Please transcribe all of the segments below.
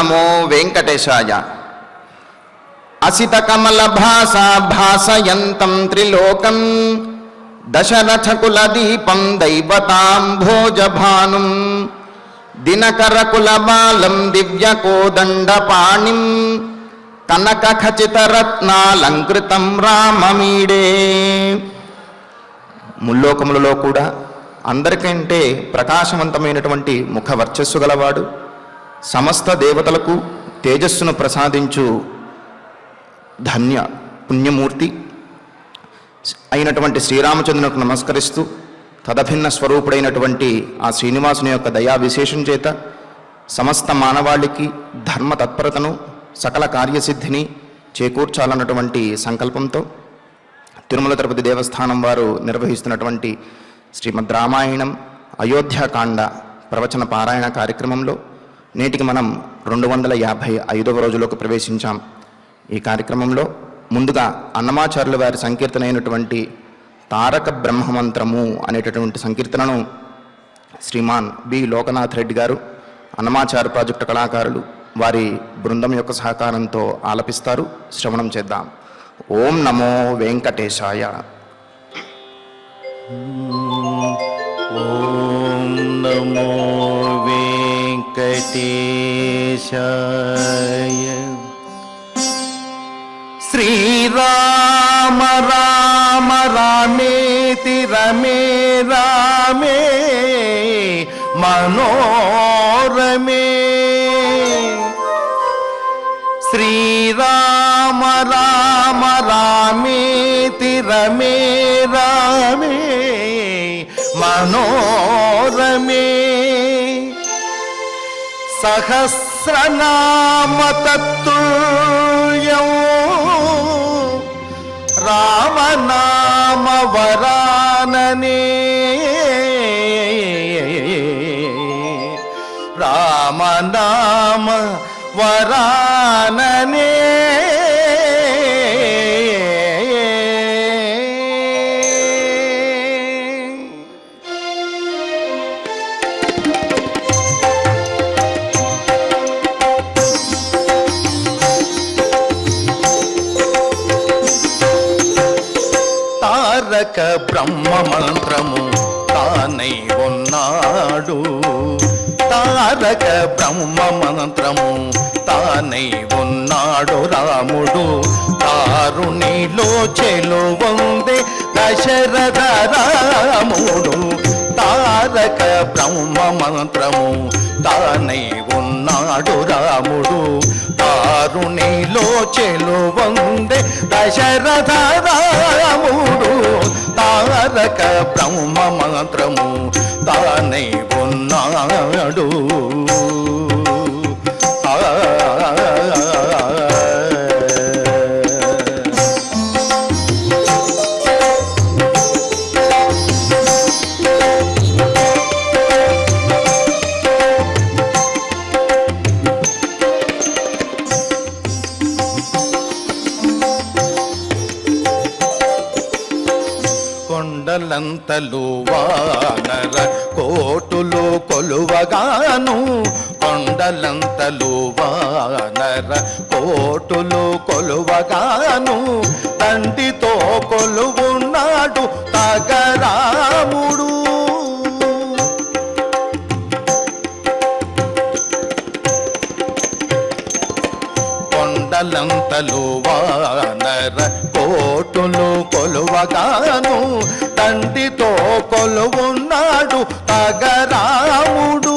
నమో వెంకటేశాయ. అసిత కమల భాస భాసయంతం త్రిలోకం దశరథకుల దీపం దైవతాంభోజభానుం దినకరకుల బాలం దివ్యకోదండపాణిం కనక ఖచిత రత్నాలంకృతం రామమీడే. ముల్లోకములలో కూడా అందరికంటే ప్రకాశవంతమైనటువంటి ముఖ వర్చస్సు గలవాడు, సమస్త దేవతలకు తేజస్సును ప్రసాదించు ధన్య పుణ్యమూర్తి అయినటువంటి శ్రీరామచంద్రునికి నమస్కరిస్తూ, తదభిన్న స్వరూపుడైనటువంటి ఆ శ్రీనివాసుని యొక్క దయా విశేషం చేత సమస్త మానవాళికి ధర్మ తత్పరతను సకల కార్యసిద్ధిని చేకూర్చాలన్నటువంటి సంకల్పంతో తిరుమల తిరుపతి దేవస్థానం వారు నిర్వహిస్తున్నటువంటి శ్రీమద్ రామాయణం అయోధ్యాకాండ ప్రవచన పారాయణ కార్యక్రమంలో నేటికి మనం 255వ రోజులోకి ప్రవేశించాం. ఈ కార్యక్రమంలో ముందుగా అన్నమాచార్యుల వారి సంకీర్తన అయినటువంటి తారక బ్రహ్మమంత్రము అనేటటువంటి సంకీర్తనను శ్రీమాన్ బి లోకనాథ్ రెడ్డి గారు, అన్నమాచార్య ప్రాజెక్టు కళాకారులు వారి బృందం యొక్క సహకారంతో ఆలపిస్తారు. శ్రవణం చేద్దాం. ఓం నమో వెంకటేశాయ. ఓం నమో వెంకటేశాయ. శ్రీరామ రామ రామేతి రమే రామే మనోరమే. శ్రీరామ రామ రామేతి రమే రామే మనోరమే. సహస్రనామ తత్తుల్యం రామనామ వరాననే. రామనామ వరాననే. తారక బ్రహ్మ మంత్రము తానై ఉన్నాడు. తారక బ్రహ్మ మంత్రము తానై ఉన్నాడు రాముడు. తారుణిలో చెలువందే దశరథ రాముడు. తారక బ్రహ్మ మంత్రము తానై ఉన్నాడు రాముడు. తారుణిలో చెలువందే దశరథ రాముడు. తారక బ్రహ్మ మంత్రము తానై ఉన్నాడు. కొండలంతలు వానర కోటులు కొలువగాను. కొండలంతలు వానర కోటులు కొలువగాను. తండ్రితో కొలువున్నాడు తగరాముడు. కొండలంతలు వానర కోటులు కొలువగాను. తండ్రితో కొలువున్నాడు తగరాముడు.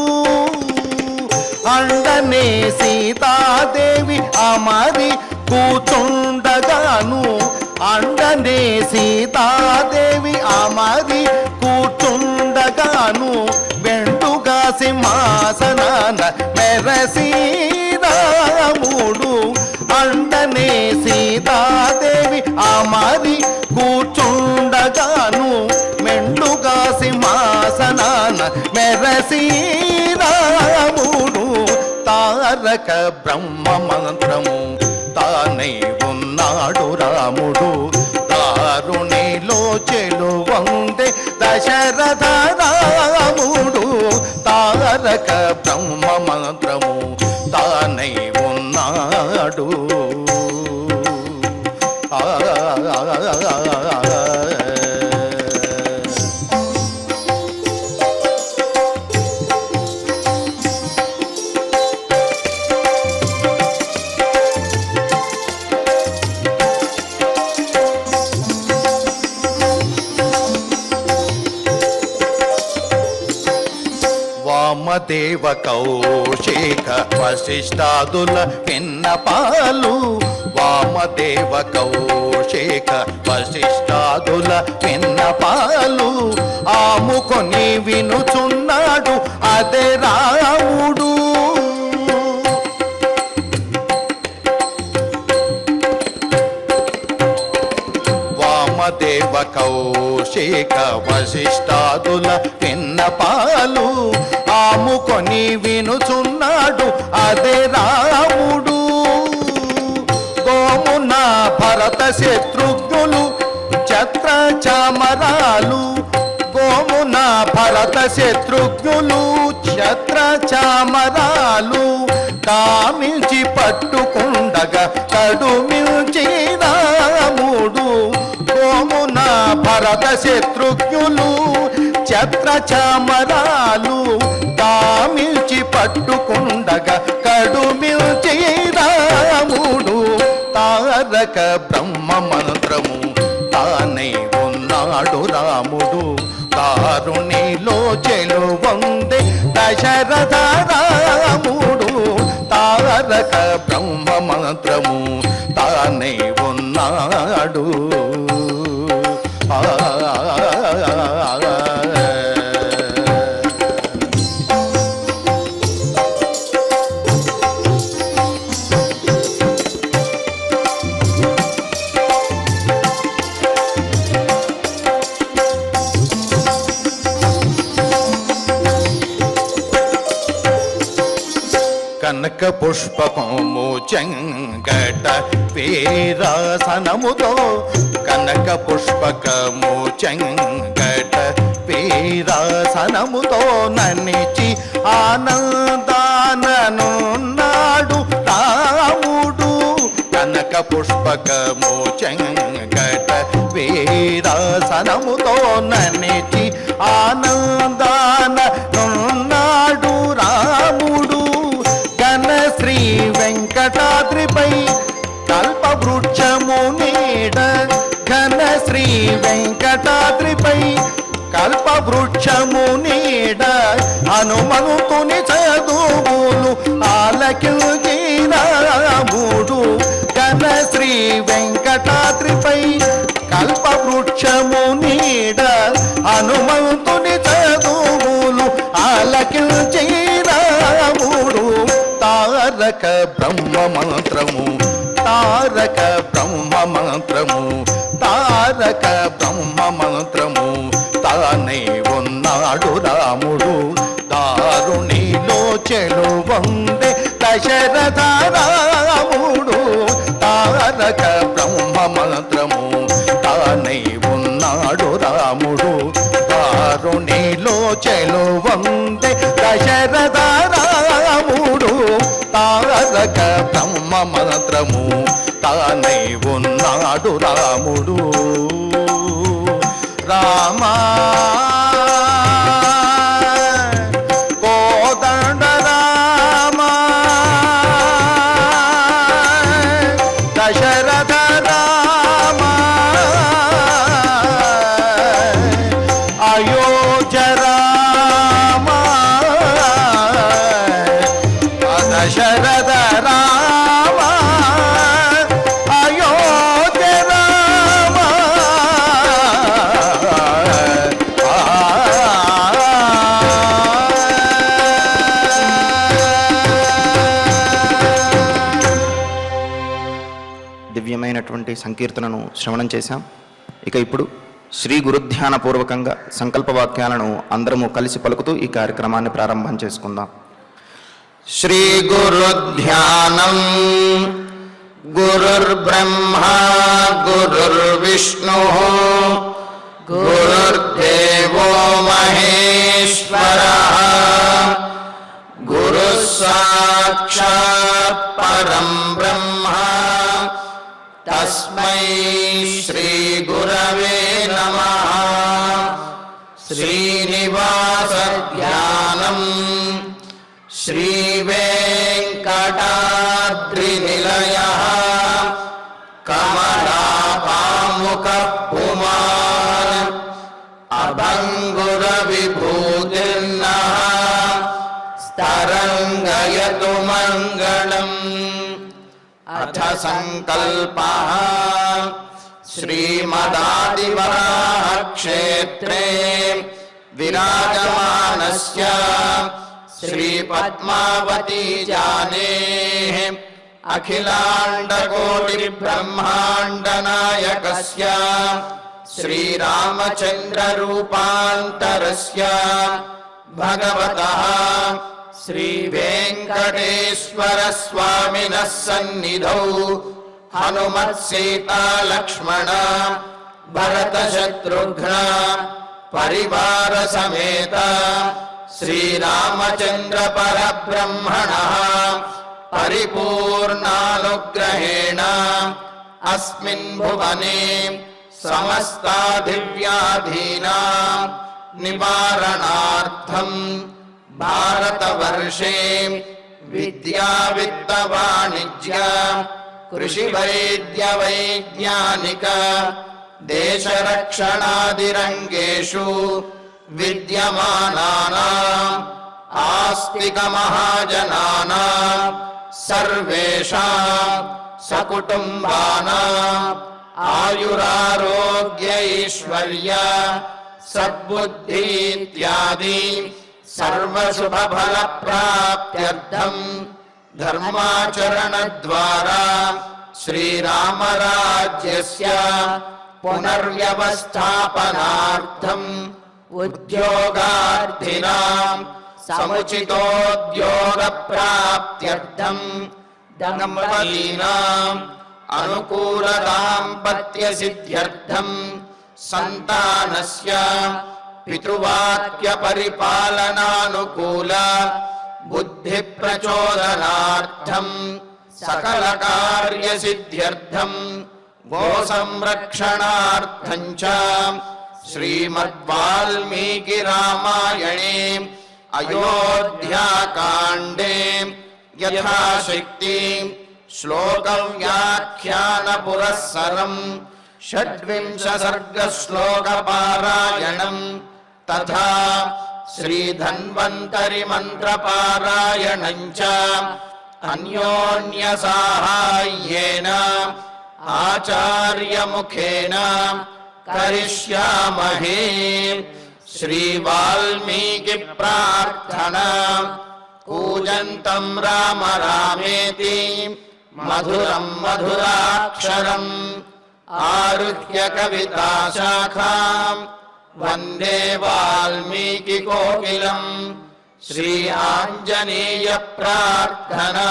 అండనే సీతాదేవి అమరి కూచుండగాను. అండనే సీతాదేవి అమరి కూచుండగాను. వెండుగా సింహాసనాన మెరసి రాముడు. అండనే సీతాదేవి అమరి కూర్చుండగాను. మెండుగా సింహాసనాన మెరసి రాముడు. తారక బ్రహ్మ మంత్రము తానై ఉన్నాడు రాముడు. దారుణిలో చెలువందే దశరథ రాముడు. తారక బ్రహ్మ మంత్రము తానై వామదేవ కౌశిక వశిష్ఠాదుల విన్నపాలు వామదేవ కౌశిక వశిష్ఠాదుల విన్నపాలు ఆముకొని వినుచున్నాడు అదే రాముడు. వామదేవ కౌశిక వశిష్ఠాదుల విన్నపాలు ఆముకొని వినుచున్నాడు అదే రాముడు. గోమున భరత శత్రుఘ్నులు ఛత్ర చామరాలు గోమున భరత శత్రుఘ్నులు ఛత్ర చామరాలు కామించి పట్టుకుండగా కడుమించి రాముడు. గోమున భరత శత్రుఘ్నులు ఛత్ర చామరాలు కామించి పట్టుకుండగా కడుమించి రాముడు. తారక బ్రహ్మ మంత్రము తానై ఉన్నాడు రాముడు. దారుణిలో చెలువందే దశరథ రాముడు. తారక బ్రహ్మ మంత్రము తానై ఉన్నాడు. కనక పుష్పకము చెంగట వీరాసనముతో కనక పుష్పకము చెంగట వీరాసనముతో ననిచి ఆనందాననున్నాడు రాముడు. కనక పుష్పకము చెంగట వీరాసనముతో ననిచి ఆనందాననున్నాడు రాముడు. శ్రీ వెంకటాద్రిపై కల్పవృక్షము నీడ ఘన శ్రీ వెంకటాద్రిపై కల్పవృక్షము నీడ హనుమంతుని చదువులు ఆలకించి రాముడు. ఘన శ్రీ వెంకటాద్రిపై కల్పవృక్షము నీడ హనుమంతుని చదువులు ఆలకించి రాముడు. తారక బ్రహ్మ మంత్రము తారక బ్రహ్మ మంత్రము తారక బ్రహ్మ మంత్రము తానై ఉన్నాడు రాముడు. దారుణిలో చెలువందే దశరథ రాముడు. తారక బ్రహ్మ మంత్రము తానై ఉన్నాడు రాముడు. దారుణిలో చెలువందే దశరథ రాముడు. తారక బ్రహ్మ మంత్రము తానై ఉన్నాడు రాముడు. రామా కోదండ రామా దశరథ రామా అయోధ్య రామా దశరథ రామా అయోధ్య రామా. దివ్యమైనటువంటి సంకీర్తనను శ్రవణం చేశాం. ఇక ఇప్పుడు శ్రీ గురుధ్యాన పూర్వకంగా సంకల్పవాక్యాలను అందరము కలిసి పలుకుతూ ఈ కార్యక్రమాన్ని ప్రారంభం చేసుకుందాం. శ్రీ గురుధ్యానం. గురుర్బ్రహ్మా గురుర్విష్ణుః గురుర్దేవో మహేశ్వరః గురుః సాక్షాత్ పరం బ్రహ్మ తస్మై శ్రీ గురవే నమః. శ్రీనివాస ధ్యానం శ్రీ వెంకటాద్రినిలయః కమలాపాముఖ పుమాన్ అభంగుర విభూతిర్నః भवतु मङ्गलम्। अथ सङ्कल्पः श्रीमदादिवराहक्षेत्रे विराजमानस्य श्रीपद्मावती जानेः अखिलाण्डकोटिब्रह्माण्डनायकस्य श्रीरामचन्द्ररूपान्तरस्य भगवतः श्रीवेङ्कटेश्वरस्वामिनः सन्निधौ हनुमत्सीतालक्ष्मण भरतशत्रुघ्न परिवार समेत श्रीरामचन्द्र परब्रह्मणः परिपूर्णानुग्रहेण अस्मिन् भुवने समस्ताधिव्याधीनां निवारणार्थं भारतवर्षे विद्यावित्तवाणिज्य कृषिवैद्यवैज्ञानिक देशरक्षणादिरङ्गेषु विद्यमानानाम् आस्तिकमहाजनानां सर्वेषां सकुटुम्बानाम् आयुरारोग्य ऐश्वर्य सद्बुद्धि इत्यादि सर्वशुभफलप्राप्त्यर्थं धर्माचरणद्वारा श्रीरामराज्यस्य पुनर्व्यवस्थापनार्थम् उद्योगार्थिनां समुचितोद्योगप्राप्त्यर्थं दम्पतीनाम् अनुकूलदाम्पत्यसिद्ध्यर्थं सन्तानस्य पितृवाक्यपरिपालनानुकूल बुद्धिप्रचोदनार्थं सकलकार्यसिद्ध्यर्थं गोसंरक्षणार्थं च श्रीमद्वाल्मीकिरामायणे अयोध्याकाण्डे यथाशक्ति श्लोकव्याख्यानपुरःसरं 26 सर्गश्लोकपारायणं तथा श्रीधन्वन्तरिमन्त्रपारायणं च अन्योन्यसाहाय्येन आचार्यमुखेन करिष्यामहे। श्रीवाल्मीकिप्रार्थना कूजन्तं राम रामेति मधुरं मधुराक्षरम् आरुह्य कविताशाखां वन्दे वाल्मीकिकोकिलम्। श्री आञ्जनेयप्रार्थना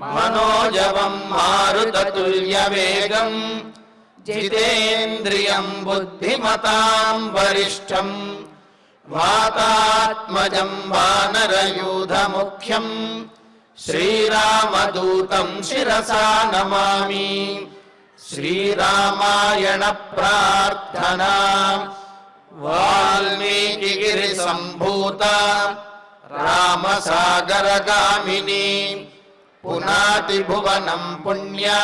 मनोजवं मारुततुल्यवेगं जितेन्द्रियं बुद्धिमतां वरिष्ठं वातात्मजं वानरयूथमुख्यं श्रीरामदूतं शिरसा नमामि। श्रीरामायण प्रार्थना वाल्मीकिगिरिसम्भूता रामसागरगामिनी पुनाति भुवनं पुण्या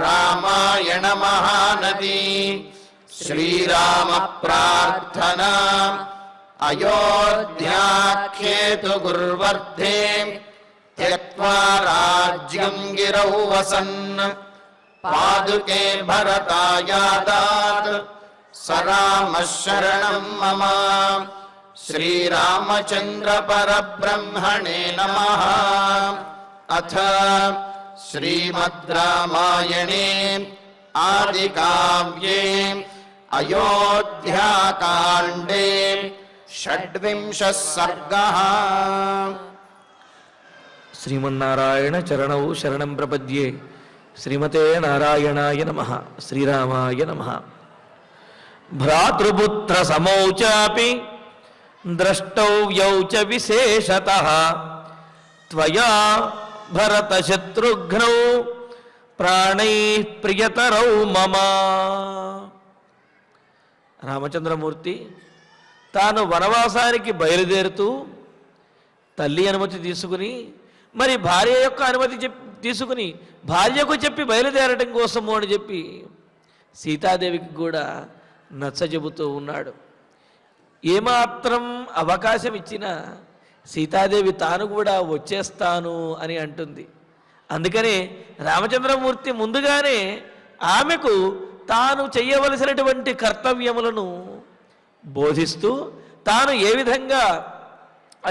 रामायण महानदी। श्रीराम प्रार्थना अयोध्याख्येतु गुर्वर्धे त्यक्त्वा राज्यं गिरौ वसन् पादुके भरतायादात् स रामः शरणं मम। श्रीरामचन्द्र परब्रह्मणे नमः। अथ श्रीमद् रामायणे आदिकाव्ये अयोध्याकाण्डे 26 सर्गः। శ్రీమన్నారాయణ చరణౌ శరణం ప్రపద్యే శ్రీమతే నారాయణాయ నమః శ్రీరామాయ నమః. భ్రాతృపుత్ర సమౌ చాపి ద్రష్టవ్యౌ చ విశేషతః త్వయా భరత శత్రుఘ్నౌ ప్రాణైః ప్రియతరౌ మమ. రామచంద్రమూర్తి తాను వనవాసానికి బయలుదేరుతూ తల్లి అనుమతి తీసుకుని మరి భార్య యొక్క అనుమతి తీసుకుని భార్యకు చెప్పి బయలుదేరటం కోసము అని చెప్పి సీతాదేవికి కూడా నచ్చ చెబుతూ ఉన్నాడు. ఏమాత్రం అవకాశం ఇచ్చినా సీతాదేవి తాను కూడా వచ్చేస్తాను అని అంటుంది. అందుకని రామచంద్రమూర్తి ముందుగానే ఆమెకు తాను చెయ్యవలసినటువంటి కర్తవ్యములను బోధిస్తూ తాను ఏ విధంగా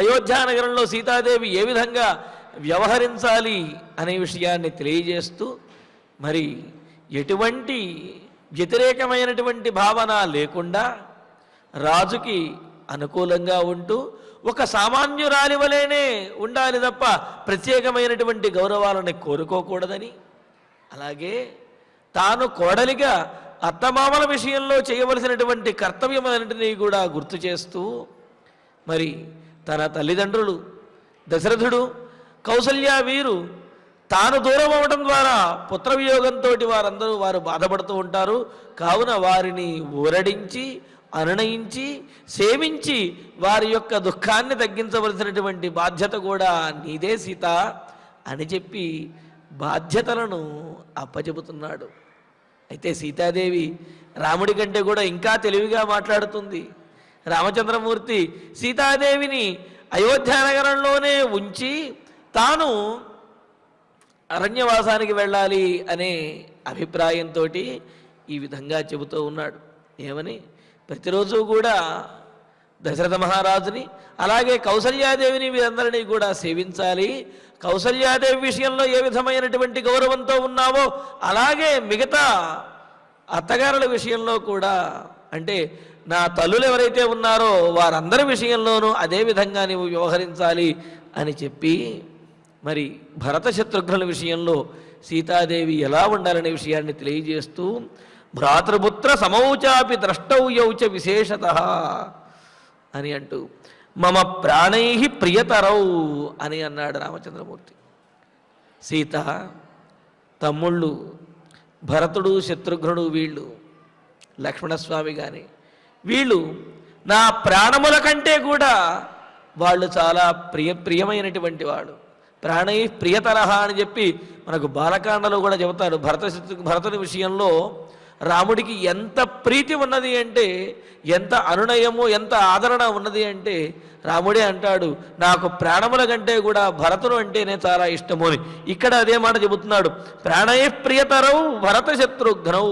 అయోధ్యానగరంలో సీతాదేవి ఏ విధంగా వ్యవహరించాలి అనే విషయాన్ని తెలియజేస్తూ మరి ఎటువంటి వ్యతిరేకమైనటువంటి భావన లేకుండా రాజుకి అనుకూలంగా ఉంటూ ఒక సామాన్యురాలి వలెనే ఉండాలి తప్ప ప్రత్యేకమైనటువంటి గౌరవాలని కోరుకోకూడదని, అలాగే తాను కోడలిగా అత్తమామల విషయంలో చేయవలసినటువంటి కర్తవ్యములన్నింటినీ కూడా గుర్తు చేస్తూ మరి తన తల్లిదండ్రులు దశరథుడు కౌసల్య వీరు తాను దూరం అవ్వడం ద్వారా పుత్రవియోగంతో వారు బాధపడుతూ ఉంటారు. కావున వారిని ఊరడించి అనునయించి సేవించి వారి యొక్క దుఃఖాన్ని తగ్గించవలసినటువంటి బాధ్యత కూడా నీదే సీత అని చెప్పి బాధ్యతలను అప్పచెబుతున్నాడు. అయితే సీతాదేవి రాముడి కంటే కూడా ఇంకా తెలివిగా మాట్లాడుతుంది. రామచంద్రమూర్తి సీతాదేవిని అయోధ్యానగరంలోనే ఉంచి తాను అరణ్యవాసానికి వెళ్ళాలి అనే అభిప్రాయంతో ఈ విధంగా చెబుతూ ఉన్నాడు. ఏమని? ప్రతిరోజు కూడా దశరథ మహారాజుని అలాగే కౌసల్యాదేవిని వీరందరినీ కూడా సేవించాలి. కౌసల్యాదేవి విషయంలో ఏ విధమైనటువంటి గౌరవంతో ఉన్నావో అలాగే మిగతా అత్తగారుల విషయంలో కూడా, అంటే నా తల్లులు ఎవరైతే ఉన్నారో వారందరి విషయంలోనూ అదే విధంగా నీవు వ్యవహరించాలి అని చెప్పి మరి భరత శత్రుఘ్నుల విషయంలో సీతాదేవి ఎలా ఉండాలనే విషయాన్ని తెలియజేస్తూ భ్రాతృపుత్ర సమౌచాపి ద్రష్టౌయౌచ విశేషత అని అంటూ మమ ప్రాణై ప్రియతరౌ అని అన్నాడు రామచంద్రమూర్తి. సీత తమ్ముళ్ళు భరతుడు శత్రుఘ్నుడు వీళ్ళు లక్ష్మణస్వామి కానీ వీళ్ళు నా ప్రాణముల కంటే కూడా వాళ్ళు చాలా ప్రియమైనటువంటి వాడు. ప్రాణై ప్రియతరహ అని చెప్పి మనకు బాలకాండలో కూడా చెబుతారు. భరతుని విషయంలో రాముడికి ఎంత ప్రీతి ఉన్నది అంటే, ఎంత అనునయము ఎంత ఆదరణ ఉన్నది అంటే రాముడే అంటాడు నాకు ప్రాణముల కంటే కూడా భరతుడు అంటేనే చాలా ఇష్టము అని. ఇక్కడ అదే మాట చెబుతున్నాడు, ప్రాణై ప్రియతరౌ భరత శత్రుఘ్నౌ,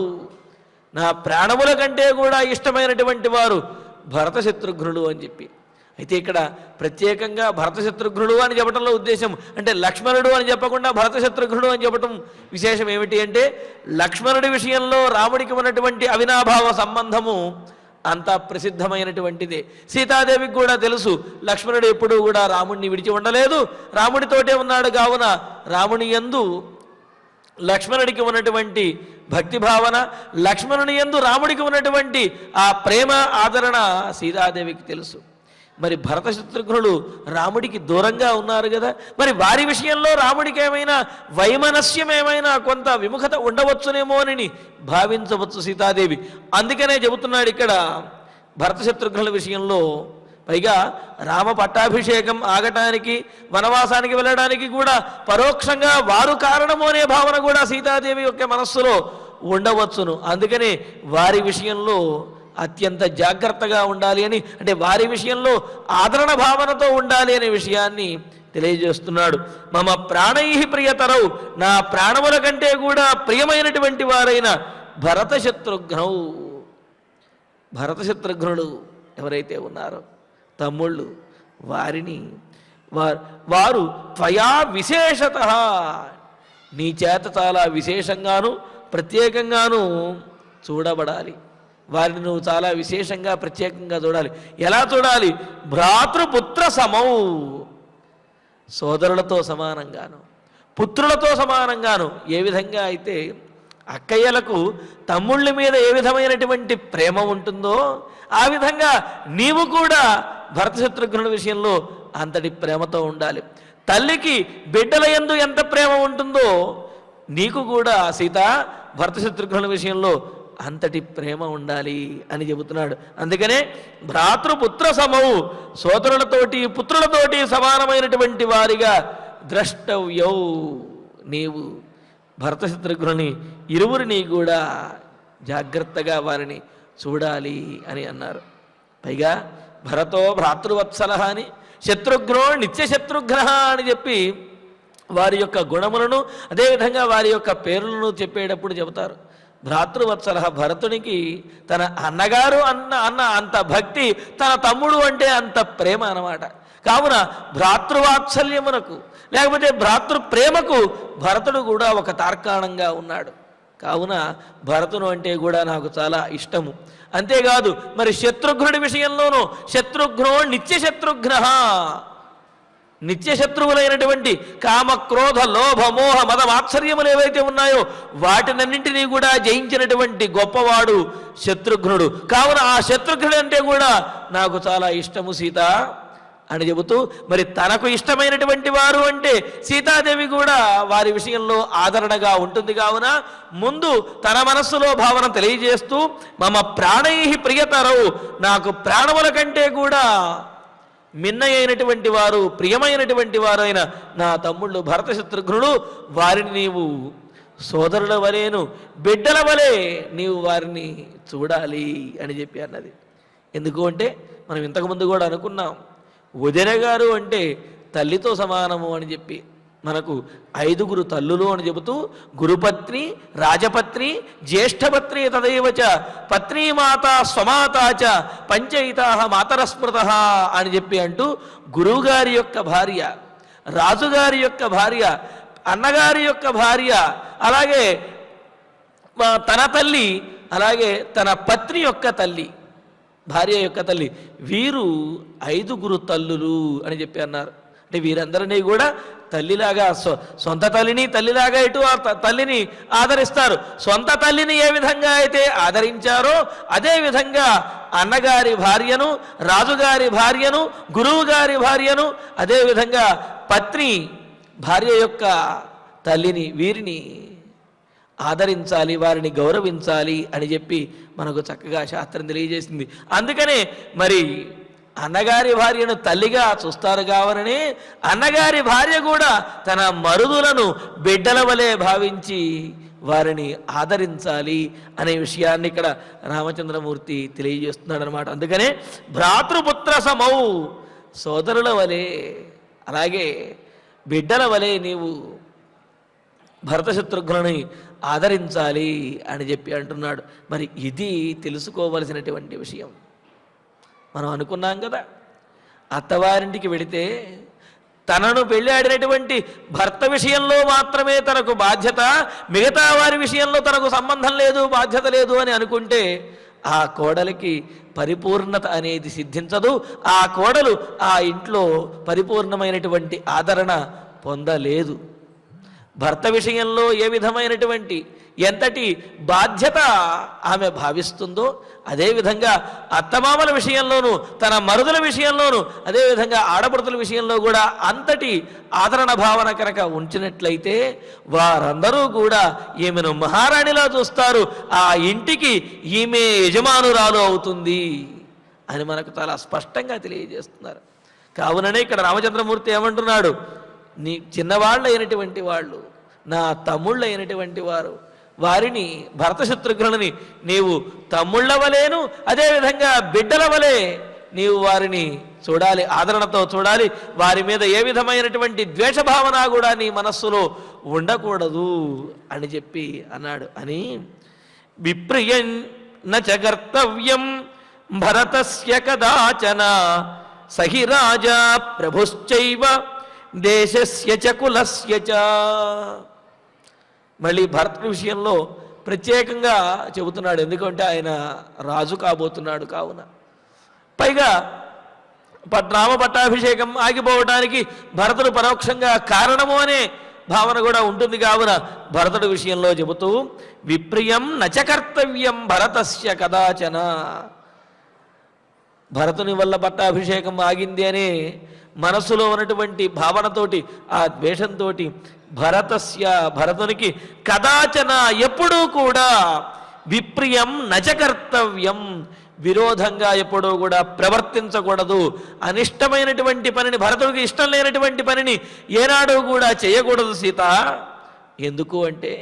నా ప్రాణముల కంటే కూడా ఇష్టమైనటువంటి వారు భరత శత్రుఘ్నుడు అని చెప్పి. అయితే ఇక్కడ ప్రత్యేకంగా భరత శత్రుఘ్నుడు అని చెప్పడంలో ఉద్దేశం అంటే లక్ష్మణుడు అని చెప్పకుండా భరత శత్రుఘ్నుడు అని చెప్పడం విశేషం ఏమిటి అంటే, లక్ష్మణుడి విషయంలో రాముడికి ఉన్నటువంటి అవినాభావ సంబంధము అంత ప్రసిద్ధమైనటువంటిదే. సీతాదేవికి కూడా తెలుసు లక్ష్మణుడు ఎప్పుడూ కూడా రాముడిని విడిచి ఉండలేదు, రాముడితోటే ఉన్నాడు. కావున రాముని యందు లక్ష్మణుడికి ఉన్నటువంటి భక్తి భావన, లక్ష్మణుని యందు రాముడికి ఉన్నటువంటి ఆ ప్రేమ ఆదరణ సీతాదేవికి తెలుసు. మరి భరత శత్రుఘ్నులు రాముడికి దూరంగా ఉన్నారు కదా, మరి వారి విషయంలో రాముడికి ఏమైనా వైమనస్యం ఏమైనా కొంత విముఖత ఉండవచ్చునేమో అని భావించవచ్చు సీతాదేవి. అందుకనే చెబుతున్నాడు ఇక్కడ భరత శత్రుఘ్నుల విషయంలో. పైగా రామ పట్టాభిషేకం ఆగటానికి వనవాసానికి వెళ్ళడానికి కూడా పరోక్షంగా వారు కారణము అనే భావన కూడా సీతాదేవి యొక్క మనస్సులో ఉండవచ్చును. అందుకనే వారి విషయంలో అత్యంత జాగ్రత్తగా ఉండాలి అని, అంటే వారి విషయంలో ఆదరణ భావనతో ఉండాలి అనే విషయాన్ని తెలియజేస్తున్నాడు. మమ ప్రాణై ప్రియతరౌ, నా ప్రాణముల కంటే కూడా ప్రియమైనటువంటి వారైన భరత శత్రుఘ్నౌ, భరత శత్రుఘ్నుడు ఎవరైతే ఉన్నారో తమ్ముళ్ళు వారిని వారు త్వయా విశేషత, నీ చేత చాలా విశేషంగాను ప్రత్యేకంగాను చూడబడాలి. వారిని నువ్వు చాలా విశేషంగా ప్రత్యేకంగా చూడాలి. ఎలా చూడాలి? భ్రాతృపుత్ర సమౌ, సోదరులతో సమానంగాను పుత్రులతో సమానంగాను. ఏ విధంగా అయితే అక్కయ్యలకు తమ్ముళ్ళ మీద ఏ విధమైనటువంటి ప్రేమ ఉంటుందో ఆ విధంగా నీవు కూడా భరత శత్రుఘ్నుల విషయంలో అంతటి ప్రేమతో ఉండాలి. తల్లికి బిడ్డల యందు ఎంత ప్రేమ ఉంటుందో నీకు కూడా సీత భరత శత్రుఘ్నుల విషయంలో అంతటి ప్రేమ ఉండాలి అని చెబుతున్నాడు. అందుకనే భ్రాతృపుత్ర సమౌ, సోదరులతోటి పుత్రులతోటి సమానమైనటువంటి వారిగా ద్రష్టవ్యౌ, నీవు భరత శత్రుఘ్నుని ఇరువురిని కూడా జాగ్రత్తగా వారిని చూడాలి అని అన్నారు. పైగా భరతో భ్రాతృవత్సల అని శత్రుఘ్నో నిత్యశత్రుఘ్న అని చెప్పి వారి యొక్క గుణములను అదేవిధంగా వారి యొక్క పేర్లను చెప్పేటప్పుడు చెబుతారు. భ్రాతృవత్సల భరతునికి తన అన్నగారు అన్న అంత భక్తి, తన తమ్ముడు అంటే అంత ప్రేమ అన్నమాట. కావున భ్రాతృవాత్సల్యమునకు లేకపోతే భ్రాతృ ప్రేమకు భరతుడు కూడా ఒక తార్కాణంగా ఉన్నాడు. కావున భరతును అంటే కూడా నాకు చాలా ఇష్టము. అంతేకాదు మరి శత్రుఘ్నుడి విషయంలోనూ శత్రుఘ్నో నిత్యశత్రుఘ్న, నిత్యశత్రువులైనటువంటి కామ క్రోధ లోభ మోహ మద మాత్సర్యములు ఏవైతే ఉన్నాయో వాటినన్నింటినీ కూడా జయించినటువంటి గొప్పవాడు శత్రుఘ్నుడు. కావున ఆ శత్రుఘ్నుడు అంటే కూడా నాకు చాలా ఇష్టము సీత అని చెబుతూ, మరి తనకు ఇష్టమైనటువంటి వారు అంటే సీతాదేవి కూడా వారి విషయంలో ఆదరణగా ఉంటుంది. కావున ముందు తన మనస్సులో భావన తెలియజేస్తూ మమ ప్రాణై ప్రియతరవు, నాకు ప్రాణముల కంటే కూడా మిన్నయైనటువంటి వారు ప్రియమైనటువంటి వారైన నా తమ్ముళ్ళు భరత శత్రుఘ్నుడు, వారిని నీవు సోదరుల వలేను బిడ్డల వలె నీవు వారిని చూడాలి అని చెప్పి అన్నది. ఎందుకు అంటే మనం ఇంతకుముందు కూడా అనుకున్నాం, వదిన గారు అంటే తల్లితో సమానము అని చెప్పి మనకు 5 తల్లులు అని చెబుతూ గురుపత్ని రాజపత్ని జ్యేష్ఠపత్ని తదైవచ పత్నీమాత స్వమాతాచ పంచయితా మాతరస్మృత అని చెప్పి అంటూ గురువుగారి యొక్క భార్య, రాజుగారి యొక్క భార్య, అన్నగారి యొక్క భార్య, అలాగే తన తల్లి, అలాగే తన పత్ని యొక్క తల్లి, భార్య యొక్క తల్లి, వీరు 5 తల్లులు అని చెప్పి అన్నారు. అంటే వీరందరినీ కూడా తల్లిలాగా సొంత తల్లిని తల్లిలాగా ఇటు ఆ తల్లిని ఆదరిస్తారు. సొంత తల్లిని ఏ విధంగా అయితే ఆదరించారో అదే విధంగా అన్నగారి భార్యను, రాజుగారి భార్యను, గురువు గారి భార్యను, అదేవిధంగా పత్ని భార్య యొక్క తల్లిని, వీరిని ఆదరించాలి, వారిని గౌరవించాలి అని చెప్పి మనకు చక్కగా శాస్త్రం తెలియజేసింది. అందుకనే మరి అన్నగారి భార్యను తల్లిగా చూస్తారు కావాలని అన్నగారి భార్య కూడా తన మరుదులను బిడ్డల వలె భావించి వారిని ఆదరించాలి అనే విషయాన్ని ఇక్కడ రామచంద్రమూర్తి తెలియజేస్తున్నాడు అనమాట. అందుకనే భ్రాతృపుత్ర సమౌ, సోదరుల వలె అలాగే బిడ్డల వలె నీవు భరత శత్రుఘ్నుని ఆదరించాలి అని చెప్పి అంటున్నాడు. మరి ఇది తెలుసుకోవలసినటువంటి విషయం. మనం అనుకున్నాం కదా, అత్తవారింటికి వెళితే తనను పెళ్ళాడినటువంటి భర్త విషయంలో మాత్రమే తనకు బాధ్యత, మిగతా వారి విషయంలో తనకు సంబంధం లేదు, బాధ్యత లేదు అని అనుకుంటే ఆ కోడలికి పరిపూర్ణత అనేది సిద్ధించదు. ఆ కోడలు ఆ ఇంట్లో పరిపూర్ణమైనటువంటి ఆదరణ పొందలేదు. భర్త విషయంలో ఏ విధమైనటువంటి ఎంతటి బాధ్యత ఆమె భావిస్తుందో అదేవిధంగా అత్తమామల విషయంలోనూ తన మరుదుల విషయంలోనూ అదేవిధంగా ఆడపడుతుల విషయంలో కూడా అంతటి ఆదరణ భావన కనుక ఉంచినట్లయితే వారందరూ కూడా ఈమెను మహారాణిలా చూస్తారు, ఆ ఇంటికి ఈమె యజమానురాలు అవుతుంది అని మనకు చాలా స్పష్టంగా తెలియజేస్తున్నారు. కావుననే ఇక్కడ రామచంద్రమూర్తి ఏమంటున్నాడు, నీ చిన్నవాళ్ళు అయినటువంటి వాళ్ళు, నా తమ్ముళ్ళు అయినటువంటి వారు, వారిని భరత శత్రుఘ్నులని నీవు తమ్ముళ్ళ వలేను అదేవిధంగా బిడ్డల వలె నీవు వారిని చూడాలి, ఆదరణతో చూడాలి. వారి మీద ఏ విధమైనటువంటి ద్వేషభావన కూడా నీ మనస్సులో ఉండకూడదు అని చెప్పి అన్నాడు. అని విప్రియం నచ కర్తవ్యం భరతస్య కదాచన సహి రాజా ప్రభుశ్చైవ దేశస్య చ కులస్య చ. మళ్ళీ భరత విషయంలో ప్రత్యేకంగా చెబుతున్నాడు, ఎందుకంటే ఆయన రాజు కాబోతున్నాడు. కావున పైగా రామ పట్టాభిషేకం ఆగిపోవడానికి భరతుడు పరోక్షంగా కారణము అనే భావన కూడా ఉంటుంది. కావున భరతుడి విషయంలో చెబుతూ విప్రియం నచ కర్తవ్యం భరతస్య కదాచన, భరతుని వల్ల పట్టాభిషేకం ఆగింది అనే మనస్సులో ఉన్నటువంటి భావనతోటి ఆ ద్వేషంతో భరతునికి కదాచన ఎప్పుడూ కూడా విప్రియం నచ కర్తవ్యం, విరోధంగా ఎప్పుడూ కూడా ప్రవర్తించకూడదు. అనిష్టమైనటువంటి పనిని, భరతుడికి ఇష్టం లేనటువంటి పనిని ఏనాడు కూడా చేయకూడదు సీత. ఎందుకు అంటే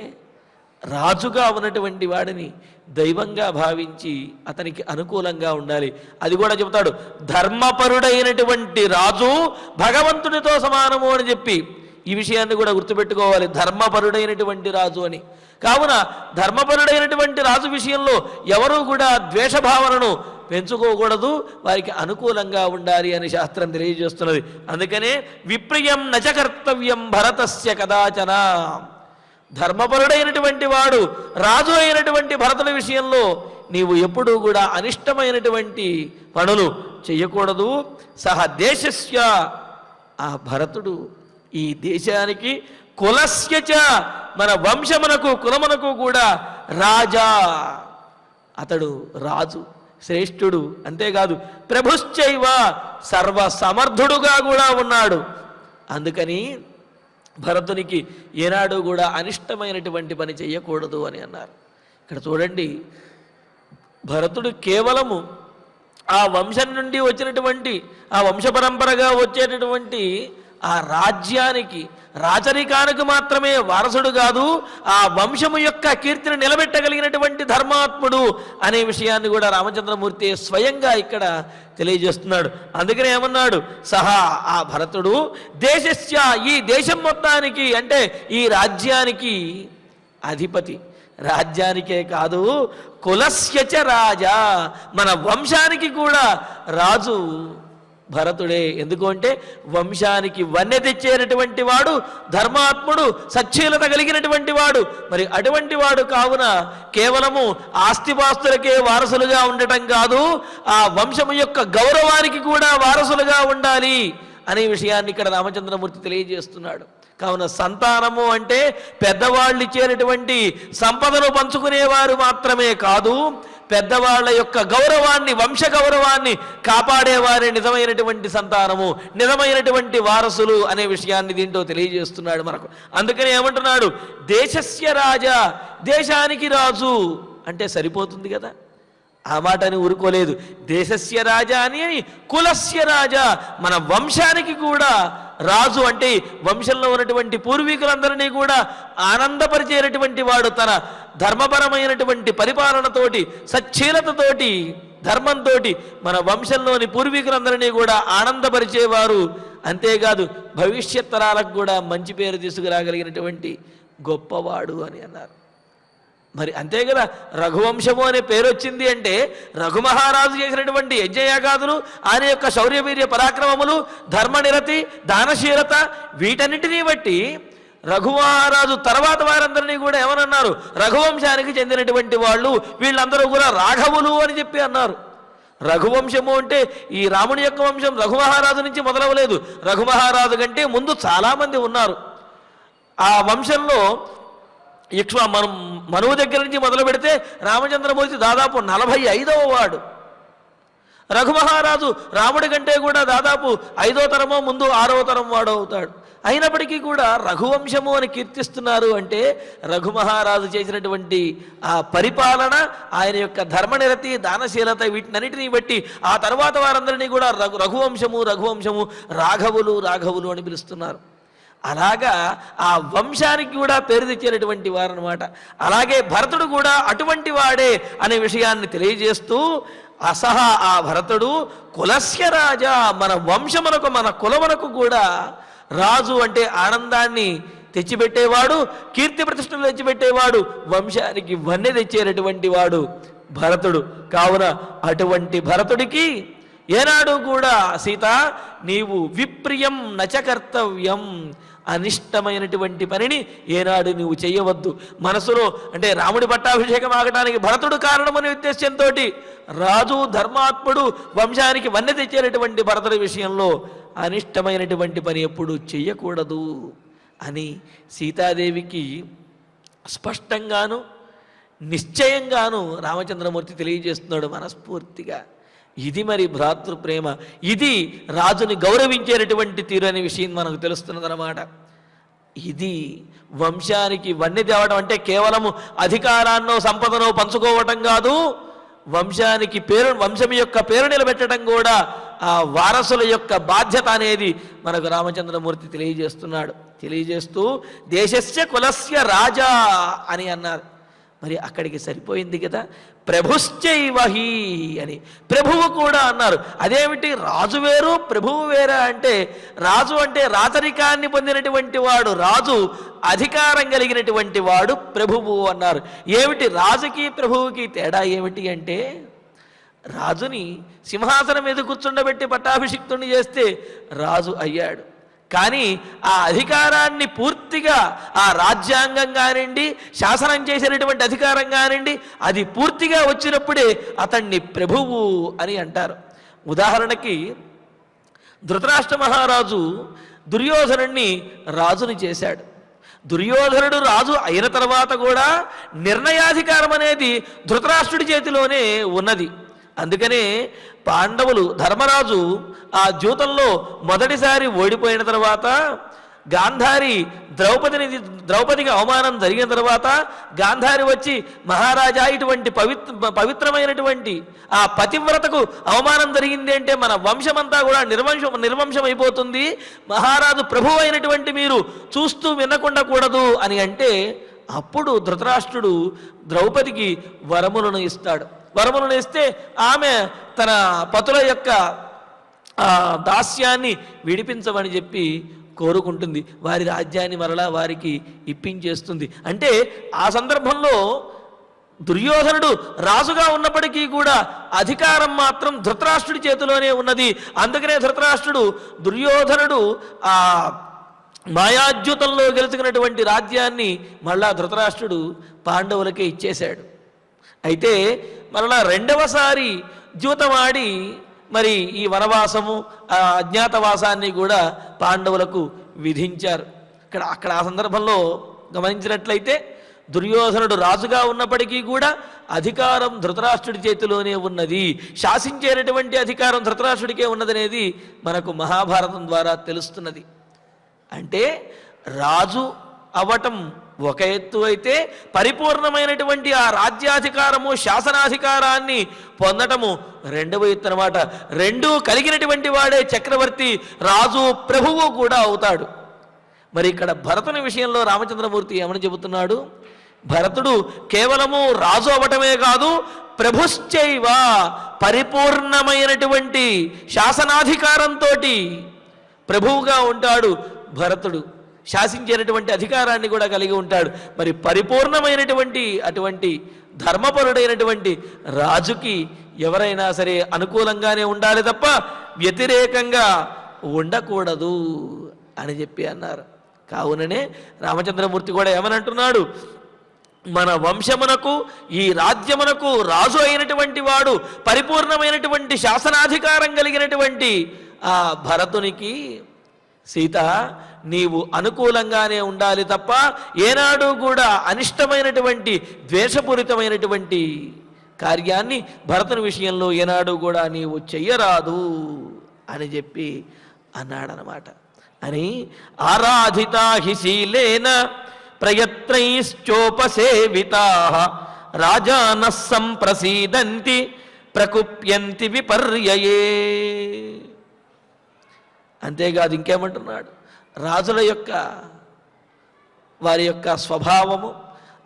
రాజుగా ఉన్నటువంటి వాడిని దైవంగా భావించి అతనికి అనుకూలంగా ఉండాలి. అది కూడా చెబుతాడు, ధర్మపరుడైనటువంటి రాజు భగవంతునితో సమానము అని చెప్పి ఈ విషయాన్ని కూడా గుర్తుపెట్టుకోవాలి, ధర్మపరుడైనటువంటి రాజు అని. కావున ధర్మపరుడైనటువంటి రాజు విషయంలో ఎవరూ కూడా ద్వేషభావనను పెంచుకోకూడదు, వారికి అనుకూలంగా ఉండాలి అని శాస్త్రం తెలియజేస్తున్నది. అందుకనే విప్రియం నచ కర్తవ్యం భరతస్య కదాచన. ధర్మపరుడైనటువంటి వాడు రాజు అయినటువంటి భరతుడి విషయంలో నీవు ఎప్పుడూ కూడా అనిష్టమైనటువంటి పనులు చెయ్యకూడదు. సహ దేశస్య, ఆ భరతుడు ఈ దేశానికి, కులస్యచ, మన వంశమునకు కులమునకు కూడా రాజా, అతడు రాజు శ్రేష్ఠుడు. అంతేకాదు ప్రభుశ్చైవ, సర్వసమర్థుడుగా కూడా ఉన్నాడు. అందుకని భరతునికి ఏనాడు కూడా అనిష్టమైనటువంటి పని చెయ్యకూడదు అని అన్నారు. ఇక్కడ చూడండి, భరతుడు కేవలము ఆ వంశం నుండి వచ్చినటువంటి, ఆ వంశపరంపరగా వచ్చేటటువంటి ఆ రాజ్యానికి, రాచరికానికి మాత్రమే వారసుడు కాదు, ఆ వంశము యొక్క కీర్తిని నిలబెట్టగలిగినటువంటి ధర్మాత్ముడు అనే విషయాన్ని కూడా రామచంద్రమూర్తి స్వయంగా ఇక్కడ తెలియజేస్తున్నాడు. అందుకనే ఏమన్నాడు, సహా, ఆ భరతుడు దేశస్య, ఈ దేశం మొత్తానికి అంటే ఈ రాజ్యానికి అధిపతి. రాజ్యానికే కాదు, కులస్యచ రాజా, మన వంశానికి కూడా రాజు భరతుడే. ఎందుకు అంటే వంశానికి వన్నె తెచ్చేటటువంటి వాడు, ధర్మాత్ముడు, సచ్చీలత కలిగినటువంటి వాడు. మరి అటువంటి వాడు కావున కేవలము ఆస్తిపాస్తులకే వారసులుగా ఉండటం కాదు, ఆ వంశము యొక్క గౌరవానికి కూడా వారసులుగా ఉండాలి అనే విషయాన్ని ఇక్కడ రామచంద్రమూర్తి తెలియజేస్తున్నాడు. కావున సంతానము అంటే పెద్దవాళ్ళు ఇచ్చేటటువంటి సంపదను పంచుకునేవారు మాత్రమే కాదు, పెద్దవాళ్ల యొక్క గౌరవాన్ని, వంశ గౌరవాన్ని కాపాడేవారే నిజమైనటువంటి సంతానము, నిజమైనటువంటి వారసులు అనే విషయాన్ని దీంట్లో తెలియజేస్తున్నాడు మనకు. అందుకని ఏమంటున్నాడు, దేశస్య రాజా, దేశానికి రాజు అంటే సరిపోతుంది కదా, ఆ మాటని ఊరుకోలేదు. దేశస్య రాజా అని, కులస్య రాజా, మన వంశానికి కూడా రాజు అంటే వంశంలో ఉన్నటువంటి పూర్వీకులందరినీ కూడా ఆనందపరిచేటటువంటి వాడు, తన ధర్మపరమైనటువంటి పరిపాలనతోటి, సచ్చీలతతోటి, ధర్మంతో మన వంశంలోని పూర్వీకులందరినీ కూడా ఆనందపరిచేవారు. అంతేకాదు భవిష్యత్ తరాలకు కూడా మంచి పేరు తీసుకురాగలిగినటువంటి గొప్పవాడు అని అన్నారు. మరి అంతే కదా, రఘువంశము అనే పేరు వచ్చింది అంటే రఘుమహారాజు చేసినటువంటి యజ్ఞయాగాదులు, ఆయన యొక్క శౌర్యవీర్య పరాక్రమములు, ధర్మనిరతి, దానశీలత, వీటన్నిటినీ బట్టి రఘుమహారాజు తర్వాత వారందరినీ కూడా ఏమనన్నారు, రఘువంశానికి చెందినటువంటి వాళ్ళు, వీళ్ళందరూ కూడా రాఘవులు అని చెప్పి అన్నారు. రఘువంశము అంటే ఈ రాముని యొక్క వంశం రఘుమహారాజు నుంచి మొదలవలేదు. రఘుమహారాజు కంటే ముందు చాలామంది ఉన్నారు. ఆ వంశంలో మనం మనువు దగ్గర నుంచి మొదలు పెడితే రామచంద్రమూర్తి దాదాపు 45వ వాడు. రఘుమహారాజు రాముడి కంటే కూడా దాదాపు 5వ తరమో ముందు 6వ తరం వాడు అవుతాడు. అయినప్పటికీ కూడా రఘువంశము అని కీర్తిస్తున్నారు అంటే రఘుమహారాజు చేసినటువంటి ఆ పరిపాలన, ఆయన యొక్క ధర్మనిరతి, దానశీలత, వీటినన్నిటినీ బట్టి ఆ తర్వాత వారందరినీ కూడా రఘువంశము, రఘువంశము, రాఘవులు, రాఘవులు అని పిలుస్తున్నారు. అలాగా ఆ వంశానికి కూడా పేరు తెచ్చేటటువంటి వారు అనమాట. అలాగే భరతుడు కూడా అటువంటి వాడే అనే విషయాన్ని తెలియజేస్తూ, అసహ, ఆ భరతుడు కులస్య రాజా, మన వంశమునకు, మన కులమునకు కూడా రాజు అంటే ఆనందాన్ని తెచ్చిపెట్టేవాడు, కీర్తి ప్రతిష్టలు తెచ్చిపెట్టేవాడు, వంశానికి వన్నె తెచ్చేటటువంటి వాడు భరతుడు. కావున అటువంటి భరతుడికి ఏనాడు కూడా సీత, నీవు విప్రియం నచ కర్తవ్యం, అనిష్టమైనటువంటి పనిని ఏనాడు నువ్వు చేయవద్దు. మనసులో అంటే రాముడి పట్టాభిషేకం ఆగటానికి భరతుడు కారణమనే ఉద్దేశంతో రాజు, ధర్మాత్ముడు, వంశానికి వన్నె తెచ్చేటటువంటి భరతుడి విషయంలో అనిష్టమైనటువంటి పని ఎప్పుడు చెయ్యకూడదు అని సీతాదేవికి స్పష్టంగాను నిశ్చయంగాను రామచంద్రమూర్తి తెలియజేస్తున్నాడు మనస్ఫూర్తిగా. ఇది మరి భ్రాతృప్రేమ, ఇది రాజుని గౌరవించేటటువంటి తీరు అనే విషయం మనకు తెలుస్తున్నదన్నమాట. ఇది వంశానికి వన్నె తేవడం అంటే కేవలము అధికారాన్నో సంపదనో పంచుకోవటం కాదు, వంశానికి వంశం యొక్క పేరు నిలబెట్టడం కూడా ఆ వారసుల యొక్క బాధ్యత అనేది మనకు రామచంద్రమూర్తి తెలియజేస్తున్నాడు. తెలియజేస్తూ దేశస్య కులస్య రాజా అని అన్నారు. మరి అక్కడికి సరిపోయింది కదా. ప్రభుశ్చైవహి అని ప్రభువు కూడా అన్నారు. అదేమిటి రాజు వేరు ప్రభువు వేరా అంటే, రాజు అంటే రాజరికాన్ని పొందినటువంటి వాడు, రాజు అధికారం కలిగినటువంటి వాడు ప్రభువు అన్నారు. ఏమిటి రాజుకి ప్రభువుకి తేడా ఏమిటి అంటే, రాజుని సింహాసనం మీద కూర్చుండబెట్టి పట్టాభిషిక్తుడిని చేస్తే రాజు అయ్యాడు. కానీ ఆ అధికారాన్ని పూర్తిగా ఆ రాజ్యాంగం కానివ్వండి, శాసనం చేసినటువంటి అధికారం కానివ్వండి, అది పూర్తిగా వచ్చినప్పుడే అతన్ని ప్రభువు అని అంటారు. ఉదాహరణకి ధృతరాష్ట్ర మహారాజు దుర్యోధనుణ్ణి రాజుని చేశాడు. దుర్యోధనుడు రాజు అయిన తర్వాత కూడా నిర్ణయాధికారం అనేది ధృతరాష్ట్రుడి చేతిలోనే ఉన్నది. అందుకనే పాండవులు, ధర్మరాజు ఆ జూతంలో మొదటిసారి ఓడిపోయిన తర్వాత ద్రౌపదికి అవమానం జరిగిన తర్వాత గాంధారి వచ్చి, మహారాజా ఇటువంటి పవిత్రమైనటువంటి ఆ పతివ్రతకు అవమానం జరిగింది అంటే మన వంశమంతా కూడా నిర్వంశం అయిపోతుంది, మహారాజు ప్రభు అయినటువంటి మీరు చూస్తూ వినకుండా కూడదు అని అంటే, అప్పుడు ధృతరాష్ట్రుడు ద్రౌపదికి వరములను ఇస్తాడు. వరములను ఇస్తే ఆమె తన పతుల యొక్క దాస్యాన్ని విడిపించమని చెప్పి కోరుకుంటుంది. వారి రాజ్యాన్ని మరలా వారికి ఇప్పించేస్తుంది. అంటే ఆ సందర్భంలో దుర్యోధనుడు రాజుగా ఉన్నప్పటికీ కూడా అధికారం మాత్రం ధృతరాష్ట్రుడి చేతిలోనే ఉన్నది. అందుకనే దుర్యోధనుడు ఆ మాయాద్యూతంలో గెలుచుకున్నటువంటి రాజ్యాన్ని మళ్ళా ధృతరాష్ట్రుడు పాండవులకే ఇచ్చేశాడు. అయితే మరలా రెండవసారి ద్యూతమాడి మరి ఈ వనవాసము అజ్ఞాతవాసాన్ని కూడా పాండవులకు విధించారు. అక్కడ ఆ సందర్భంలో గమనించినట్లయితే దుర్యోధనుడు రాజుగా ఉన్నప్పటికీ కూడా అధికారం ధృతరాష్ట్రుడి చేతిలోనే ఉన్నది, శాసించేటటువంటి అధికారం ధృతరాష్ట్రుడికే ఉన్నదనేది మనకు మహాభారతం ద్వారా తెలుస్తున్నది. అంటే రాజు అవటం ఒక ఎత్తు అయితే, పరిపూర్ణమైనటువంటి ఆ రాజ్యాధికారము శాసనాధికారాన్ని పొందటము రెండవ ఎత్తు అన్నమాట. రెండూ కలిగినటువంటి వాడే చక్రవర్తి, రాజు, ప్రభువు కూడా అవుతాడు. మరి ఇక్కడ భరతుని విషయంలో రామచంద్రమూర్తి ఏమని చెబుతున్నాడు? భరతుడు కేవలము రాజు అవటమే కాదు, ప్రభుశ్చైవ పరిపూర్ణమైనటువంటి శాసనాధికారంతో ప్రభువుగా ఉంటాడు. భరతుడు శాసించేటటువంటి అధికారాన్ని కూడా కలిగి ఉంటాడు. మరి పరిపూర్ణమైనటువంటి అటువంటి ధర్మపరుడైనటువంటి రాజుకి ఎవరైనా సరే అనుకూలంగానే ఉండాలి తప్ప వ్యతిరేకంగా ఉండకూడదు అని చెప్పి అన్నారు. కావుననే రామచంద్రమూర్తి కూడా ఏమనంటున్నాడు? మన వంశమునకు ఈ రాజ్యమునకు రాజు అయినటువంటి వాడు, పరిపూర్ణమైనటువంటి శాసనాధికారం కలిగినటువంటి ఆ భరతునికి, సీత నీవు అనుకూలంగానే ఉండాలి తప్ప ఏనాడు కూడా అనిష్టమైనటువంటి ద్వేషపూరితమైనటువంటి కార్యాన్ని భరతుని విషయంలో ఏనాడు కూడా నీవు చెయ్యరాదు అని చెప్పి అన్నాడనమాట. అని ఆరాధితా హి శీలేన ప్రయత్నైశ్చోపసేవితా రాజాన సంప్రసీదంతి ప్రకుప్యంతి విపర్యయే. అంతేకాదు ఇంకేమంటున్నాడు? రాజుల యొక్క వారి యొక్క స్వభావము,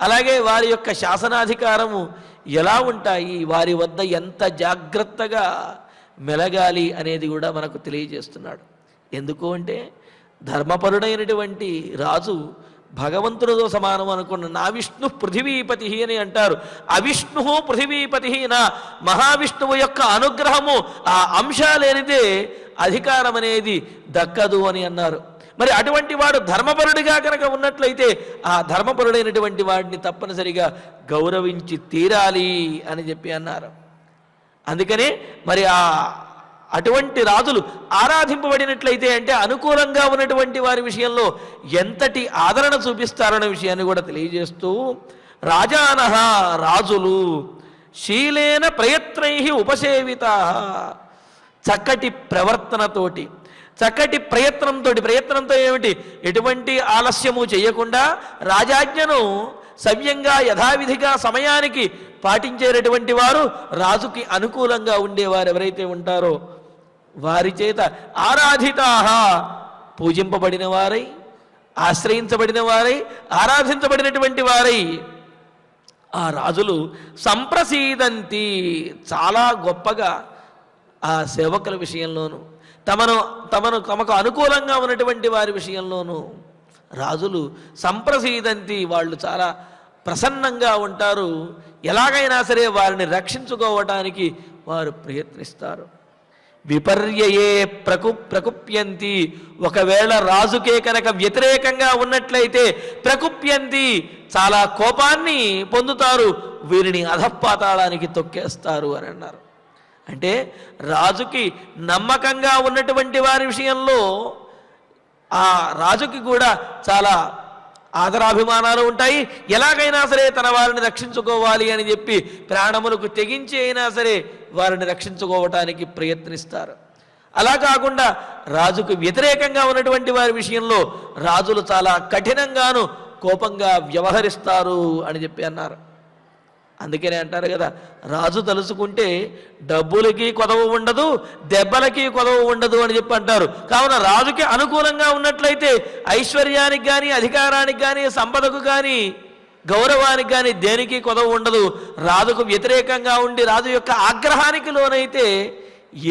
అలాగే వారి యొక్క శాసనాధికారము ఎలా ఉంటాయి, వారి వద్ద ఎంత జాగ్రత్తగా మెలగాలి అనేది కూడా మనకు తెలియజేస్తున్నాడు. ఎందుకు అంటే ధర్మపరుడైనటువంటి రాజు భగవంతుడితో సమానం అనుకున్న, నా విష్ణు పృథివీపతి అని అంటారు. అవిష్ణు పృథివీపతి, నా మహావిష్ణువు యొక్క అనుగ్రహము ఆ అంశాలేనిదే అధికారం అనేది దక్కదు అని అన్నారు. మరి అటువంటి వాడు ధర్మపరుడిగా కనుక ఉన్నట్లయితే ఆ ధర్మపరుడైనటువంటి వాడిని తప్పనిసరిగా గౌరవించి తీరాలి అని చెప్పి అన్నారు. అందుకనే మరి అటువంటి రాజులు ఆరాధింపబడినట్లయితే అంటే అనుకూలంగా ఉన్నటువంటి వారి విషయంలో ఎంతటి ఆదరణ చూపిస్తారనే విషయాన్ని కూడా తెలియజేస్తూ, రాజానః రాజులు శీలేన ప్రయత్నై ఉపసేవితా, చక్కటి ప్రవర్తనతోటి, చక్కటి ప్రయత్నంతో ఏమిటి, ఎటువంటి ఆలస్యము చేయకుండా రాజాజ్ఞను సవ్యంగా యథావిధిగా సమయానికి పాటించేటటువంటి వారు, రాజుకి అనుకూలంగా ఉండేవారు ఎవరైతే ఉంటారో వారి చేత ఆరాధితాః పూజింపబడిన వారై, ఆశ్రయించబడిన వారై, ఆరాధించబడినటువంటి వారై, ఆ రాజులు సంప్రసీదంతి చాలా గొప్పగా ఆ సేవకుల విషయంలోనూ తమకు అనుకూలంగా ఉన్నటువంటి వారి విషయంలోనూ రాజులు సంప్రసీదంతి, వాళ్ళు చాలా ప్రసన్నంగా ఉంటారు. ఎలాగైనా సరే వారిని రక్షించుకోవటానికి వారు ప్రయత్నిస్తారు. విపర్యయే ప్రకుప్యంతి, ఒకవేళ రాజుకే కనుక వ్యతిరేకంగా ఉన్నట్లయితే ప్రకుప్యంతి, చాలా కోపాన్ని పొందుతారు, వీరిని అధపాతాళానికి తొక్కేస్తారు అని అన్నారు. అంటే రాజుకి నమ్మకంగా ఉన్నటువంటి వారి విషయంలో ఆ రాజుకి కూడా చాలా ఆదరాభిమానాలు ఉంటాయి. ఎలాగైనా సరే తన వారిని రక్షించుకోవాలి అని చెప్పి ప్రాణములకు తెగించి అయినా సరే వారిని రక్షించుకోవటానికి ప్రయత్నిస్తారు. అలా కాకుండా రాజుకు వ్యతిరేకంగా ఉన్నటువంటి వారి విషయంలో రాజులు చాలా కఠినంగాను కోపంగా వ్యవహరిస్తారు అని చెప్పి అన్నారు. అందుకనే అంటారు కదా, రాజు తలుచుకుంటే డబ్బులకి కొదవ ఉండదు, దెబ్బలకి కొదవ ఉండదు అని చెప్పి అంటారు. కావున రాజుకి అనుకూలంగా ఉన్నట్లయితే ఐశ్వర్యానికి కానీ, అధికారానికి కానీ, సంపదకు కానీ, గౌరవానికి కానీ దేనికి కొదవ ఉండదు. రాజుకు వ్యతిరేకంగా ఉండి రాజు యొక్క ఆగ్రహానికి లోనైతే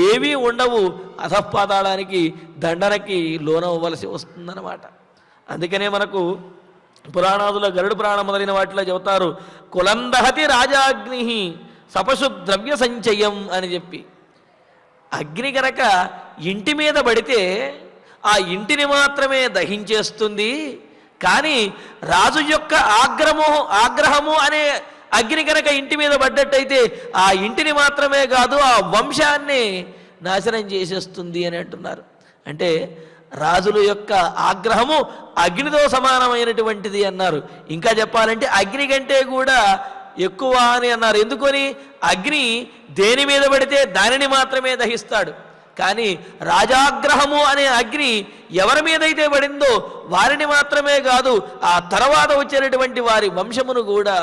ఏవీ ఉండవు, అధపాతాళానికి దండనకి లోనవ్వవలసి వస్తుందన్నమాట. అందుకనే మనకు పురాణాదులో గరుడు పురాణం మొదలైన వాటిలో చెబుతారు, కులందహతి రాజాగ్ని సపశు ద్రవ్య సంచయం అని చెప్పి. అగ్ని కనుక ఇంటి మీద పడితే ఆ ఇంటిని మాత్రమే దహించేస్తుంది, కానీ రాజు యొక్క ఆగ్రహము అనే అగ్ని కనుక ఇంటి మీద పడ్డట్టయితే ఆ ఇంటిని మాత్రమే కాదు ఆ వంశాన్ని నాశనం చేసేస్తుంది అని అంటున్నారు. అంటే రాజుల యొక్క ఆగ్రహము అగ్నితో సమానమైనటువంటిది అన్నారు. ఇంకా చెప్పాలంటే అగ్ని కంటే కూడా ఎక్కువ అని అన్నారు. ఎందుకని? అగ్ని దేని మీద పడితే దానిని మాత్రమే దహిస్తాడు, కానీ రాజాగ్రహము అనే అగ్ని ఎవరి మీదైతే పడిందో వారిని మాత్రమే కాదు ఆ తర్వాత వచ్చేటటువంటి వారి వంశమును కూడా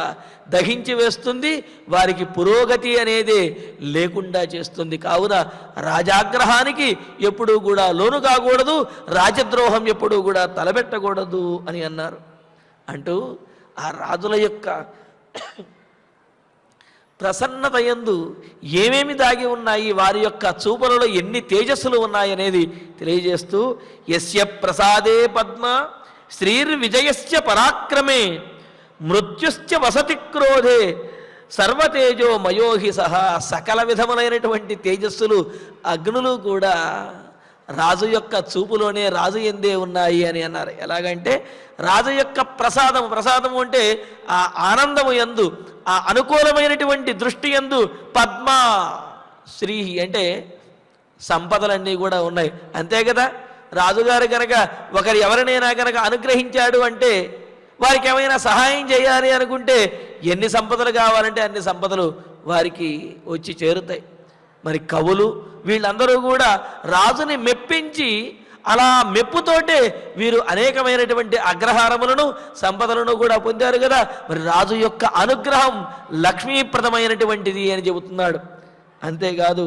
దహించి వేస్తుంది, వారికి పురోగతి అనేది లేకుండా చేస్తుంది. కావున రాజాగ్రహానికి ఎప్పుడూ కూడా లోను కాకూడదు, రాజద్రోహం ఎప్పుడూ కూడా తలబెట్టకూడదు అని అన్నారు. అంటూ ఆ రాజుల యొక్క ప్రసన్నత యందు ఏమేమి దాగి ఉన్నాయి, వారి యొక్క చూపులలో ఎన్ని తేజస్సులు ఉన్నాయనేది తెలియజేస్తూ, యస్య ప్రసాదే పద్మ శ్రీర్విజయస్య పరాక్రమే మృత్యుశ్చ వసతి క్రోధే సర్వతేజో మయోహి సహా. సకల విధములైనటువంటి తేజస్సులు అగ్నులు కూడా రాజు యొక్క చూపులోనే రాజు ఎందే ఉన్నాయి అని అన్నారు. ఎలాగంటే రాజు యొక్క ప్రసాదము అంటే ఆ ఆనందము యందు, ఆ అనుకూలమైనటువంటి దృష్టి యందు పద్మ శ్రీ అంటే సంపదలన్నీ కూడా ఉన్నాయి. అంతే కదా, రాజుగారు కనుక ఎవరినైనా కనుక అనుగ్రహించాడు అంటే వారికి ఏమైనా సహాయం చేయాలి అనుకుంటే ఎన్ని సంపదలు కావాలంటే అన్ని సంపదలు వారికి వచ్చి చేరుతాయి. మరి కవులు వీళ్ళందరూ కూడా రాజుని మెప్పించి అలా మెప్పుతోటే వీరు అనేకమైనటువంటి అగ్రహారములను సంపదలను కూడా పొందారు కదా. మరి రాజు యొక్క అనుగ్రహం లక్ష్మీప్రదమైనటువంటిది అని చెబుతున్నాడు. అంతేకాదు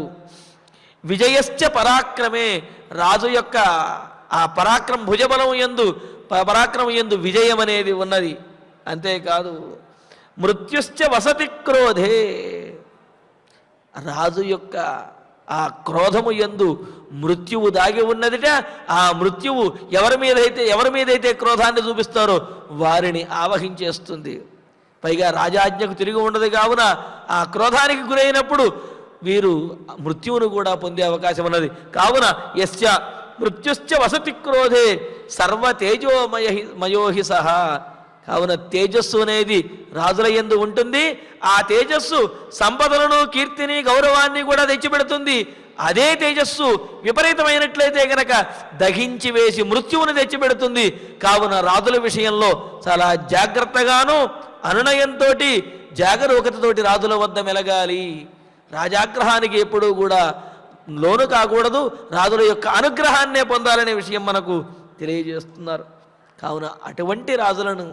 విజయశ్చ పరాక్రమే, రాజు యొక్క ఆ పరాక్రమం యందు విజయం అనేది ఉన్నది. అంతేకాదు మృత్యుశ్చ వసతి క్రోధే, రాజు యొక్క ఆ క్రోధము యందు మృత్యువు దాగి ఉన్నదిట. ఆ మృత్యువు ఎవరి మీదైతే క్రోధాన్ని చూపిస్తారో వారిని ఆవహించేస్తుంది. పైగా రాజాజ్ఞకు తిరిగి ఉండదు. కావున ఆ క్రోధానికి గురైనప్పుడు వీరు మృత్యువును కూడా పొందే అవకాశం ఉన్నది. కావున యస్య మృత్యుశ్చ వసతి క్రోధే సర్వ తేజోమయోహి సహా. కావున తేజస్సు అనేది రాజుల యందు ఉంటుంది. ఆ తేజస్సు సంపదలను, కీర్తిని, గౌరవాన్ని కూడా తెచ్చిపెడుతుంది. అదే తేజస్సు విపరీతమైనట్లయితే గనక దహించి వేసి మృత్యువును తెచ్చిపెడుతుంది. కావున రాజుల విషయంలో చాలా జాగ్రత్తగాను అనునయంతో జాగరూకతతోటి రాజుల వద్ద మెలగాలి. రాజాగ్రహానికి ఎప్పుడూ కూడా లోను కాకూడదు, రాజుల యొక్క అనుగ్రహాన్నే పొందాలనే విషయం మనకు తెలియజేస్తున్నారు. కావున అటువంటి రాజులను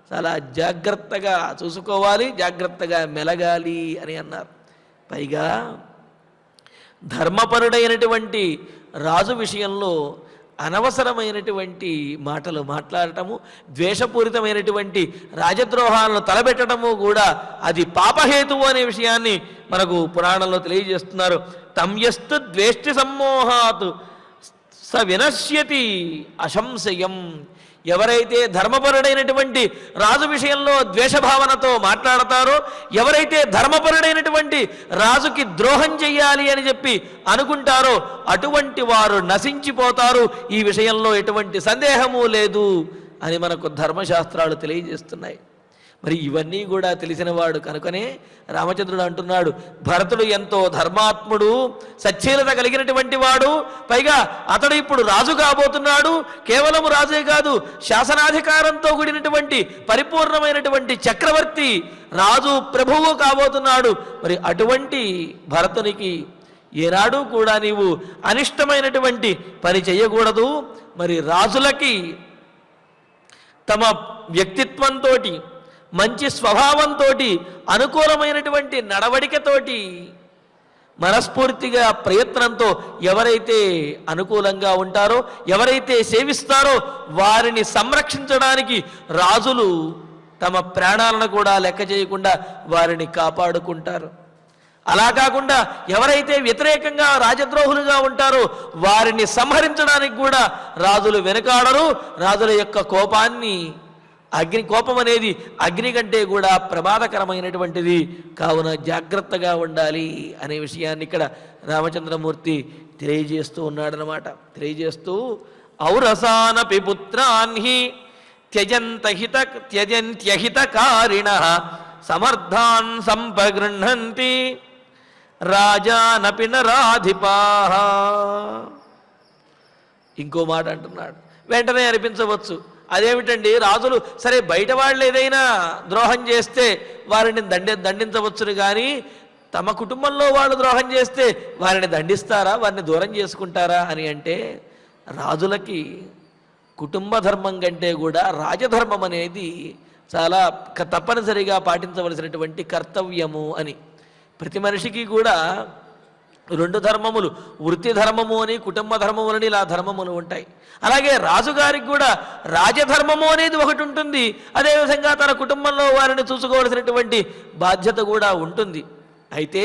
చాలా జాగ్రత్తగా చూసుకోవాలి, జాగ్రత్తగా మెలగాలి అని అన్నారు. పైగా ధర్మపరుడైనటువంటి రాజు విషయంలో అనవసరమైనటువంటి మాటలు మాట్లాడటము, ద్వేషపూరితమైనటువంటి రాజద్రోహాలను తలబెట్టడము కూడా అది పాపహేతువు అనే విషయాన్ని మనకు పురాణంలో తెలియజేస్తున్నారు. తమ్యస్తు ద్వేష్టి సమ్మోహాత్ స వినశ్యతి అశంశయం. ఎవరైతే ధర్మపరుడైనటువంటి రాజు విషయంలో ద్వేషభావనతో మాట్లాడతారో, ఎవరైతే ధర్మపరుడైనటువంటి రాజుకి ద్రోహం చెయ్యాలి అని చెప్పి అనుకుంటారో అటువంటి వారు నశించిపోతారు. ఈ విషయంలో ఎటువంటి సందేహము లేదు అని మనకు ధర్మశాస్త్రాలు తెలియజేస్తున్నాయి. మరి ఇవన్నీ కూడా తెలిసినవాడు కనుకనే రామచంద్రుడు అంటున్నాడు, భరతుడు ఎంతో ధర్మాత్ముడు, సచ్చీలత కలిగినటువంటి వాడు, పైగా అతడు ఇప్పుడు రాజు కాబోతున్నాడు. కేవలము రాజే కాదు, శాసనాధికారంతో కూడినటువంటి పరిపూర్ణమైనటువంటి చక్రవర్తి, రాజు ప్రభువు కాబోతున్నాడు. మరి అటువంటి భరతునికి ఏనాడు కూడా నీవు అనిష్టమైనటువంటి పని చేయకూడదు. మరి రాజులకి తమ వ్యక్తిత్వంతో, మంచి స్వభావంతో, అనుకూలమైనటువంటి నడవడికతోటి, మనస్ఫూర్తిగా ప్రయత్నంతో ఎవరైతే అనుకూలంగా ఉంటారో, ఎవరైతే సేవిస్తారో వారిని సంరక్షించడానికి రాజులు తమ ప్రాణాలను కూడా లెక్క చేయకుండా వారిని కాపాడుకుంటారు. అలా కాకుండా ఎవరైతే వ్యతిరేకంగా రాజద్రోహులుగా ఉంటారో వారిని సంహరించడానికి కూడా రాజులు వెనకాడరు. రాజుల యొక్క కోపాన్ని, కోపం అనేది అగ్ని కంటే కూడా ప్రమాదకరమైనటువంటిది, కావున జాగ్రత్తగా ఉండాలి అనే విషయాన్ని ఇక్కడ రామచంద్రమూర్తి తెలియజేస్తూ ఉన్నాడనమాట. తెలియజేస్తూ ఔరసానపి పుత్రాన్హి త్యజంత్యహితకారిణః సమర్థాన్ సంపగృహంతి రాజానపి నరాధిపాః. ఇంకో మాట అంటున్నాడు. వెంటనే అనిపించవచ్చు, అదేమిటండి రాజులు సరే బయట వాళ్ళు ఏదైనా ద్రోహం చేస్తే వారిని దండించవచ్చును, కానీ తమ కుటుంబంలో వాళ్ళు ద్రోహం చేస్తే వారిని దండిస్తారా, వారిని దూరం చేసుకుంటారా అని అంటే, రాజులకి కుటుంబ ధర్మం కంటే కూడా రాజధర్మం అనేది చాలా తప్పనిసరిగా పాటించవలసినటువంటి కర్తవ్యము అని. ప్రతి మనిషికి కూడా రెండు ధర్మములు, వృత్తి ధర్మము అని, కుటుంబ ధర్మము అని ఇలా ధర్మములు ఉంటాయి. అలాగే రాజుగారికి కూడా రాజధర్మము అనేది ఒకటి ఉంటుంది. అదేవిధంగా తన కుటుంబంలో వారిని చూసుకోవలసినటువంటి బాధ్యత కూడా ఉంటుంది. అయితే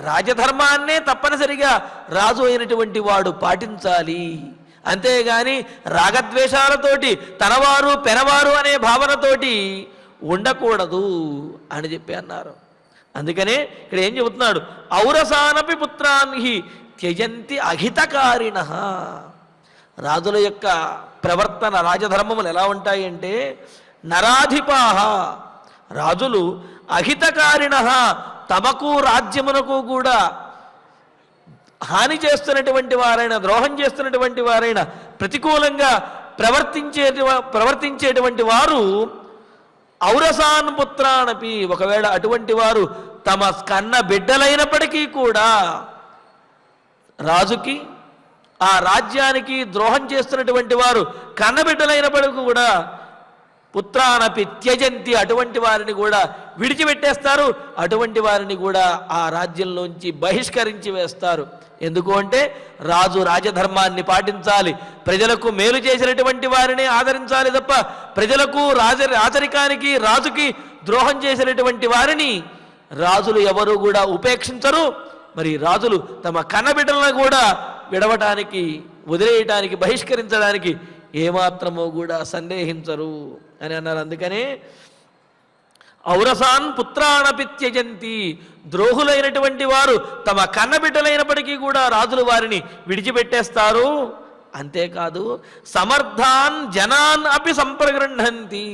రాజధర్మాన్నే తప్పనిసరిగా రాజు అయినటువంటి వాడు పాటించాలి. అంతేగాని రాగద్వేషాలతోటి తనవారు పెనవారు అనే భావనతోటి ఉండకూడదు అని చెప్పి అన్నారు. అందుకనే ఇక్కడ ఏం చెబుతున్నాడు, ఔరసానపి పుత్రాన్హి త్యజంతి అహితకారిణః. రాజుల యొక్క ప్రవర్తన, రాజధర్మములు ఎలా ఉంటాయి అంటే, నరాధిపాః, రాజులు అహితకారిణః, తమకు రాజ్యమునకు కూడా హాని చేస్తున్నటువంటి వారైనా, ద్రోహం చేస్తున్నటువంటి వారైనా, ప్రతికూలంగా ప్రవర్తించేటువంటి వారు ఔరసాన్ పుత్రానపి, ఒకవేళ అటువంటి వారు తమ కన్న బిడ్డలైనప్పటికీ కూడా రాజుకి, ఆ రాజ్యానికి ద్రోహం చేస్తున్నటువంటి వారు కన్నబిడ్డలైనప్పటికీ కూడా పుత్రానపి త్యజంతి, అటువంటి వారిని కూడా విడిచిపెట్టేస్తారు. అటువంటి వారిని కూడా ఆ రాజ్యంలోంచి బహిష్కరించి వేస్తారు. ఎందుకు అంటే రాజు రాజధర్మాన్ని పాటించాలి, ప్రజలకు మేలు చేసినటువంటి వారిని ఆదరించాలి తప్ప ప్రజలకు రాజరికానికి రాజుకి ద్రోహం చేసినటువంటి వారిని రాజులు ఎవరు కూడా ఉపేక్షించరు. మరి రాజులు తమ కన్నబిడ్డలను కూడా విడవటానికి, వదిలేయటానికి, బహిష్కరించడానికి ఏమాత్రమో కూడా సందేహించరు అని అన్నారు. అందుకనే ఔరసాన్ పుత్రానపి త్యజంతి, ద్రోహులైనటువంటి వారు తమ కన్నబిడ్డలైనప్పటికీ కూడా రాజులు వారిని విడిచిపెట్టేస్తారు. అంతేకాదు సమర్థాన్ జనాన్ అపి సంప్రగృహంతి,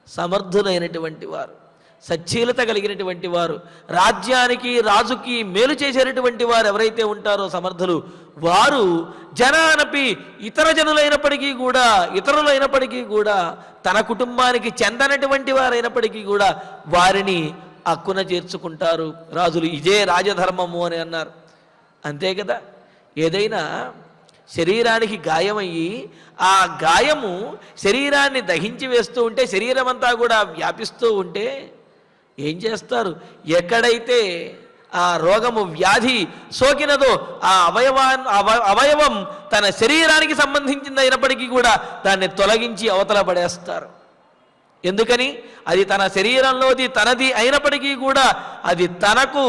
సమర్థులైనటువంటి వారు, సచ్చీలత కలిగినటువంటి వారు, రాజ్యానికి రాజుకి మేలు చేసేటటువంటి వారు ఎవరైతే ఉంటారో సమర్థులు, వారు జనానపి, ఇతర జనులైనప్పటికీ కూడా, ఇతరులైనప్పటికీ కూడా, తన కుటుంబానికి చెందనటువంటి వారైనప్పటికీ కూడా వారిని అక్కున చేర్చుకుంటారు రాజులు. ఇదే రాజధర్మము అని అన్నారు. అంతే కదా, ఏదైనా శరీరానికి గాయమయ్యి ఆ గాయము శరీరాన్ని దహించి వేస్తూ ఉంటే, శరీరం అంతా కూడా వ్యాపిస్తూ ఉంటే ఏం చేస్తారు? ఎక్కడైతే ఆ రోగము వ్యాధి సోకినదో ఆ అవయవం తన శరీరానికి సంబంధించింది అయినప్పటికీ కూడా దాన్ని తొలగించి అవతల పడేస్తారు. ఎందుకని? అది తన శరీరంలోది తనది అయినప్పటికీ కూడా అది తనకు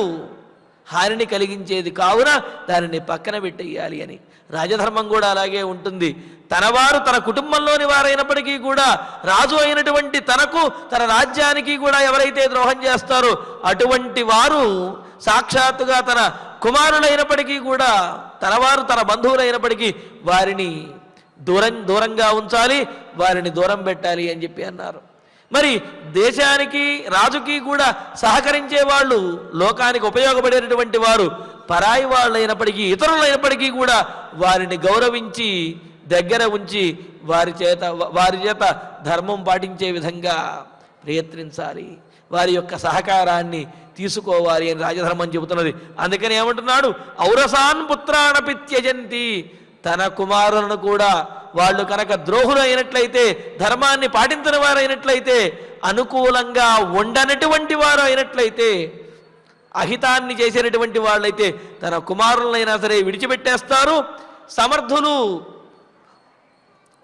హానిని కలిగించేది కావున దానిని పక్కన పెట్టేయాలి అని. రాజధర్మం కూడా అలాగే ఉంటుంది. తనవారు తన కుటుంబంలోని వారైనప్పటికీ కూడా రాజు అయినటువంటి తనకు తన రాజ్యానికి కూడా ఎవరైతే ద్రోహం చేస్తారో అటువంటి వారు సాక్షాత్తుగా తన కుమారులైనప్పటికీ కూడా తనవారు తన బంధువులైనప్పటికీ వారిని దూరంగా ఉంచాలి, వారిని దూరం పెట్టాలి అని చెప్పి అన్నారు. మరి దేశానికి రాజుకి కూడా సహకరించే వాళ్ళు, లోకానికి ఉపయోగపడేటటువంటి వారు పరాయి వాళ్ళైనప్పటికీ ఇతరులైనప్పటికీ కూడా వారిని గౌరవించి దగ్గర ఉంచి వారి చేత ధర్మం పాటించే విధంగా ప్రయత్నించాలి, వారి యొక్క సహకారాన్ని తీసుకోవాలి అని రాజధర్మం చెబుతున్నది. అందుకని ఏమంటున్నాడు? ఔరసాన్ పుత్రానపి త్యజంతి. తన కుమారులను కూడా వాళ్ళు కనుక ద్రోహులు అయినట్లయితే, ధర్మాన్ని పాటించిన వారు అయినట్లయితే, అనుకూలంగా ఉండనటువంటి వారు అయినట్లయితే, అహితాన్ని చేసేటటువంటి వాళ్ళైతే తన కుమారులైనా సరే విడిచిపెట్టేస్తారు. సమర్థులు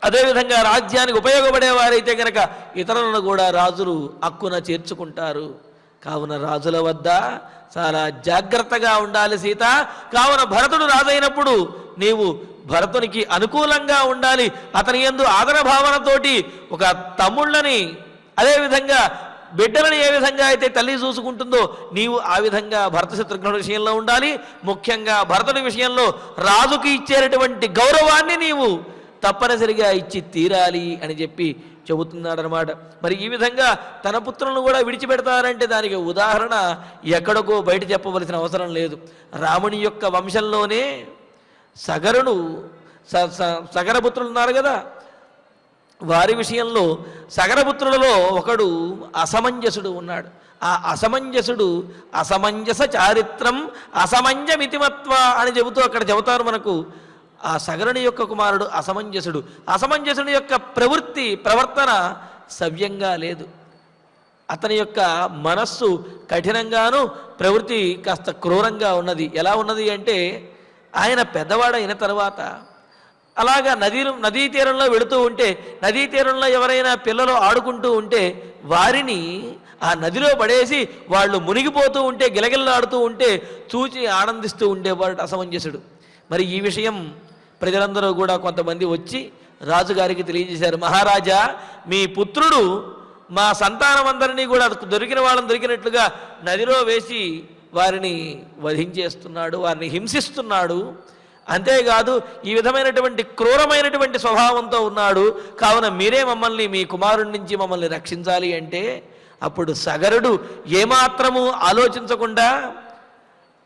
అదేవిధంగా రాజ్యానికి ఉపయోగపడేవారైతే కనుక ఇతరులను కూడా రాజులు హక్కున చేర్చుకుంటారు. కావున రాజుల వద్ద చాలా జాగ్రత్తగా ఉండాలి సీత. కావున భరతుడు రాజైనప్పుడు నీవు భరతునికి అనుకూలంగా ఉండాలి. అతని యందు ఆదర భావనతోటి ఒక తమ్ముళ్ళని అదేవిధంగా బిడ్డలను ఏ విధంగా అయితే తల్లి చూసుకుంటుందో నీవు ఆ విధంగా భరత శత్రుఘ్నుల విషయంలో ఉండాలి. ముఖ్యంగా భరతుడి విషయంలో రాజుకి ఇచ్చేటటువంటి గౌరవాన్ని నీవు తప్పనిసరిగా ఇచ్చి తీరాలి అని చెప్పి చెబుతున్నాడనమాట. మరి ఈ విధంగా తన పుత్రులను కూడా విడిచిపెడతారంటే దానికి ఉదాహరణ ఎక్కడికో బయట చెప్పవలసిన అవసరం లేదు. రాముని యొక్క వంశంలోనే సగరపుత్రులు ఉన్నారు కదా, వారి విషయంలో సగరపుత్రులలో ఒకడు అసమంజసుడు ఉన్నాడు. ఆ అసమంజసుడు అసమంజస చారిత్రం అసమంజమితిమత్వ అని చెబుతూ అక్కడ చెబుతారు మనకు. ఆ సగరుని యొక్క కుమారుడు అసమంజసుడు. అసమంజసుని యొక్క ప్రవర్తన సవ్యంగా లేదు. అతని యొక్క మనస్సు కఠినంగాను ప్రవృత్తి కాస్త క్రూరంగా ఉన్నది. ఎలా ఉన్నది అంటే, ఆయన పెద్దవాడైన తర్వాత అలాగా నదీ తీరంలో వెళుతూ ఉంటే, నదీ తీరంలో ఎవరైనా పిల్లలు ఆడుకుంటూ ఉంటే వారిని ఆ నదిలో పడేసి వాళ్ళు మునిగిపోతూ ఉంటే, గిలగిల్లాడుతూ ఉంటే చూచి ఆనందిస్తూ ఉండేవాడు అసమంజసుడు. మరి ఈ విషయం ప్రజలందరూ కూడా కొంతమంది వచ్చి రాజుగారికి తెలియజేశారు. మహారాజా, మీ పుత్రుడు మా సంతానం అందరినీ కూడా దొరికిన వాళ్ళని దొరికినట్లుగా నదిలో వేసి వారిని వధించేస్తున్నాడు, వారిని హింసిస్తున్నాడు. అంతేకాదు ఈ విధమైనటువంటి క్రూరమైనటువంటి స్వభావంతో ఉన్నాడు. కావున మీరే మమ్మల్ని, మీ కుమారుడి నుంచి మమ్మల్ని రక్షించాలి అంటే, అప్పుడు సగరుడు ఏమాత్రము ఆలోచించకుండా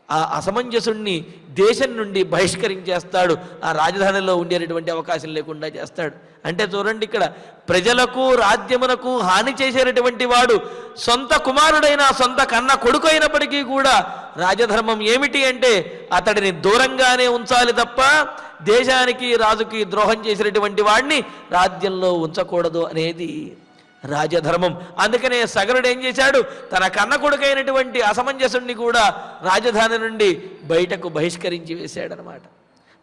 ఆ అసమంజసుణ్ణి దేశం నుండి బహిష్కరించేస్తాడు. ఆ రాజధానిలో ఉండేటటువంటి అవకాశం లేకుండా చేస్తాడు. అంటే చూడండి, ఇక్కడ ప్రజలకు రాజ్యమునకు హాని చేసేటటువంటి వాడు సొంత కుమారుడైన సొంత కన్న కొడుకు అయినప్పటికీ కూడా రాజధర్మం ఏమిటి అంటే అతడిని దూరంగానే ఉంచాలి తప్ప దేశానికి రాజుకి ద్రోహం చేసినటువంటి వాడిని రాజ్యంలో ఉంచకూడదు అనేది రాజధర్మం. అందుకనే సగరుడు ఏం చేశాడు? తన కన్న కొడుకైనటువంటి అసమంజసుణ్ణి కూడా రాజధాని నుండి బయటకు బహిష్కరించి వేశాడనమాట.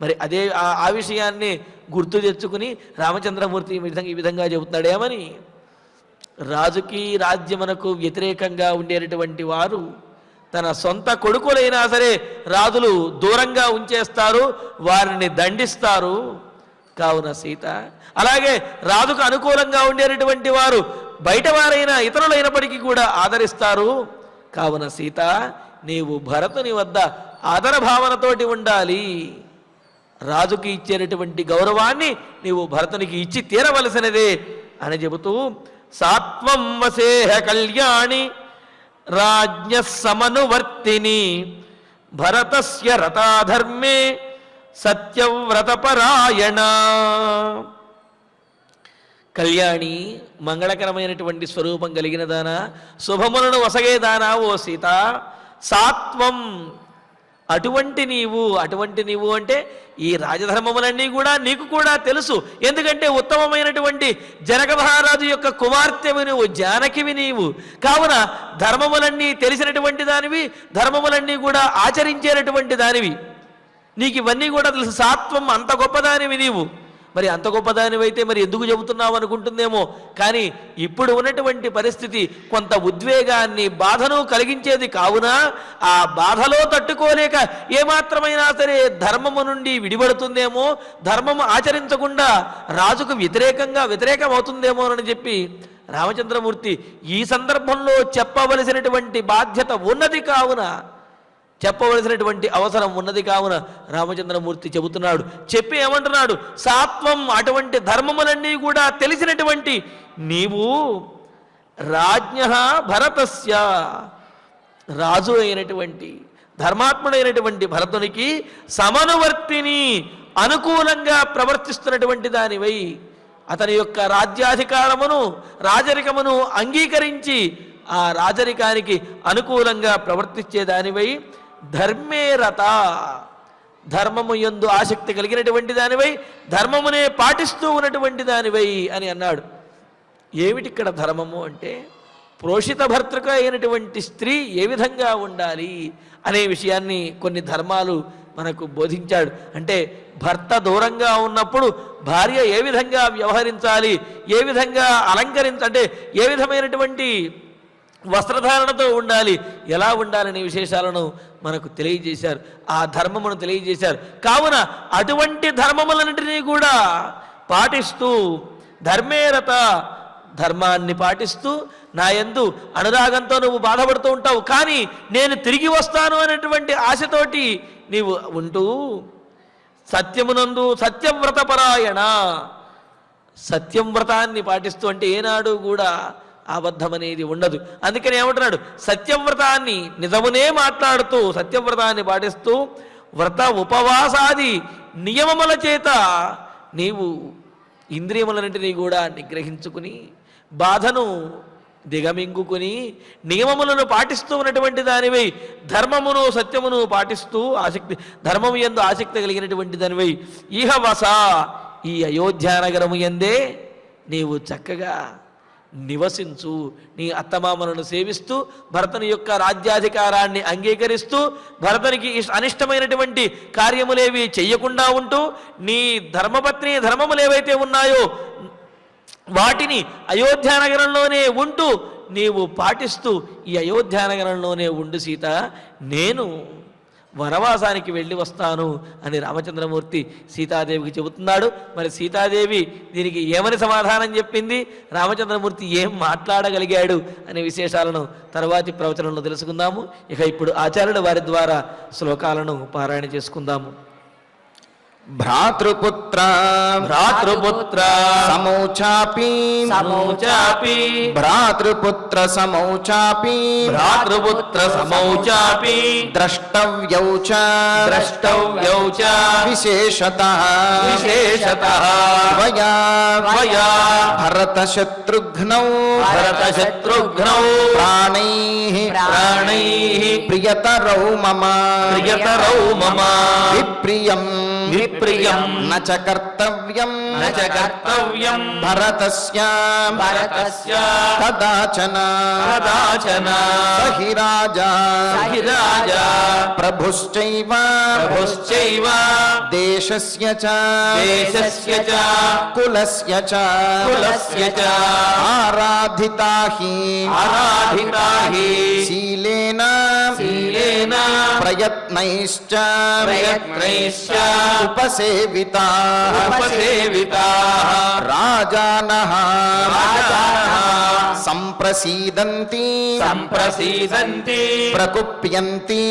మరి అదే ఆ విషయాన్ని గుర్తు తెచ్చుకుని రామచంద్రమూర్తి ఈ విధంగా చెబుతున్నాడు. ఏమని? రాజుకి రాజ్యమునకు వ్యతిరేకంగా ఉండేటటువంటి వారు తన సొంత కొడుకులైనా సరే రాజులు దూరంగా ఉంచేస్తారు, వారిని దండిస్తారు. కావున సీత, అలాగే రాజుకు అనుకూలంగా ఉండేటటువంటి వారు బయట వారైనా ఇతరులైనప్పటికీ కూడా ఆదరిస్తారు. కావున సీత, నీవు భరతుని వద్ద ఆదర భావనతోటి ఉండాలి. రాజుకి ఇచ్చేటటువంటి గౌరవాన్ని నీవు భరతునికి ఇచ్చి తీరవలసినదే అని చెబుతూ, సాత్వం వసేహ కళ్యాణి రాజ్ఞ సమనువర్తిని భరతస్య రథాధర్మే సత్యవ్రతపరాయణ. కళ్యాణి, మంగళకరమైనటువంటి స్వరూపం కలిగిన దానా, శుభములను వసగేదానా ఓ సీత, సాత్వం అటువంటి నీవు అంటే ఈ రాజధర్మములన్నీ కూడా నీకు కూడా తెలుసు. ఎందుకంటే ఉత్తమమైనటువంటి జనక మహారాజు యొక్క కుమార్తెవి నువ్వు, జానకివి నీవు. కావున ధర్మములన్నీ తెలిసినటువంటి దానివి, ధర్మములన్నీ కూడా ఆచరించేటటువంటి దానివి. నీకు ఇవన్నీ కూడా తెలుసు. సాత్వం అంత గొప్పదానివి నీవు. మరి అంత గొప్పదానివైతే మరి ఎందుకు చెబుతున్నావు అనుకుంటుందేమో. కానీ ఇప్పుడు ఉన్నటువంటి పరిస్థితి కొంత ఉద్వేగాన్ని, బాధను కలిగించేది. కావున ఆ బాధలో తట్టుకోలేక ఏమాత్రమైనా సరే ధర్మము నుండి విడిపడుతుందేమో, ధర్మము ఆచరించకుండా రాజుకు వ్యతిరేకమవుతుందేమో అని చెప్పి రామచంద్రమూర్తి ఈ సందర్భంలో చెప్పవలసినటువంటి బాధ్యత ఉన్నది. కావున చెప్పవలసినటువంటి అవసరం ఉన్నది. కావున రామచంద్రమూర్తి చెబుతున్నాడు. చెప్పి ఏమంటున్నాడు? సాత్వం అటువంటి ధర్మములన్నీ కూడా తెలిసినటువంటి నీవు రాజ్ఞః భరతస్య, రాజు అయినటువంటి ధర్మాత్ముడైనటువంటి భరతునికి సమనువర్తిని, అనుకూలంగా ప్రవర్తిస్తున్నటువంటి దానివై, అతని యొక్క రాజ్యాధికారమును రాజరికమును అంగీకరించి ఆ రాజరికానికి అనుకూలంగా ప్రవర్తించేదానివై, ధర్మేరత, ధర్మము యందు ఆసక్తి కలిగినటువంటి దానివై, ధర్మమునే పాటిస్తూ ఉన్నటువంటి దానివై అని అన్నాడు. ఏమిటిక్కడ ధర్మము అంటే ప్రోషిత భర్తృక అయినటువంటి స్త్రీ ఏ విధంగా ఉండాలి అనే విషయాన్ని కొన్ని ధర్మాలు మనకు బోధించాడు. అంటే భర్త దూరంగా ఉన్నప్పుడు భార్య ఏ విధంగా వ్యవహరించాలి, ఏ విధంగా అంటే ఏ విధమైనటువంటి వస్త్రధారణతో ఉండాలి, ఎలా ఉండాలనే విశేషాలను మనకు తెలియజేశారు. ఆ ధర్మమును తెలియజేశారు. కావున అటువంటి ధర్మములన్నింటినీ కూడా పాటిస్తూ, ధర్మేరత, ధర్మాన్ని పాటిస్తూ, నా యందు అనురాగంతో నువ్వు బాధపడుతూ ఉంటావు, కానీ నేను తిరిగి వస్తాను అనేటువంటి ఆశతోటి నీవు ఉంటూ, సత్యమునందు సత్యవ్రతపరాయణ, సత్యవ్రతాన్ని పాటిస్తూ, అంటే ఏనాడు కూడా అబద్ధం అనేది ఉండదు. అందుకని ఏమంటున్నాడు? సత్యవ్రతాన్ని నిజమునే మాట్లాడుతూ, సత్యవ్రతాన్ని పాటిస్తూ, వ్రత ఉపవాసాది నియమముల చేత నీవు ఇంద్రియములన్నింటినీ కూడా నిగ్రహించుకుని, బాధను దిగమింగుకుని, నియమములను పాటిస్తూ ఉన్నటువంటి దానివై, ధర్మమును సత్యమును పాటిస్తూ ధర్మము యందు ఆసక్తి కలిగినటువంటి దానివై, ఇహ వస, ఈ అయోధ్యానగరము యందే నీవు చక్కగా నివసించు. నీ అత్తమామలను సేవిస్తూ, భరతుని యొక్క రాజ్యాధికారాన్ని అంగీకరిస్తూ, భరతునికి అనిష్టమైనటువంటి కార్యములేవి చెయ్యకుండా ఉంటూ, నీ ధర్మపత్ని ధర్మములేవైతే ఉన్నాయో వాటిని అయోధ్యానగరంలోనే ఉంటూ నీవు పాటిస్తూ, ఈ అయోధ్యానగరంలోనే ఉండు సీత, నేను వనవాసానికి వెళ్ళి వస్తాను అని రామచంద్రమూర్తి సీతాదేవికి చెబుతున్నాడు. మరి సీతాదేవి దీనికి ఏమని సమాధానం చెప్పింది, రామచంద్రమూర్తి ఏం మాట్లాడగలిగాడు అనే విశేషాలను తర్వాతి ప్రవచనంలో తెలుసుకుందాము. ఇక ఇప్పుడు ఆచార్యుల వారి ద్వారా శ్లోకాలను పారాయణ చేసుకుందాము. భ్రాతృపుత్ర సమౌచాపి భ్రాతృపుత్ర సమౌచాపి ద్రష్టవ్యౌ చ విశేషతః త్వయా భరతశత్రుఘ్నౌ ప్రాణైః ప్రియతరౌ మమ విప్రియం న చ కర్తవ్యం భరతస్య కదాచన సహి రాజా ప్రభుశ్చైవ దేశస్య చ కులస్య చ ఆరాధితా హి శీలేన ప్రయత్నైశ్చ ఉపసేవితా రాజానః సంప్రసీదంతి ప్రకుప్యంతి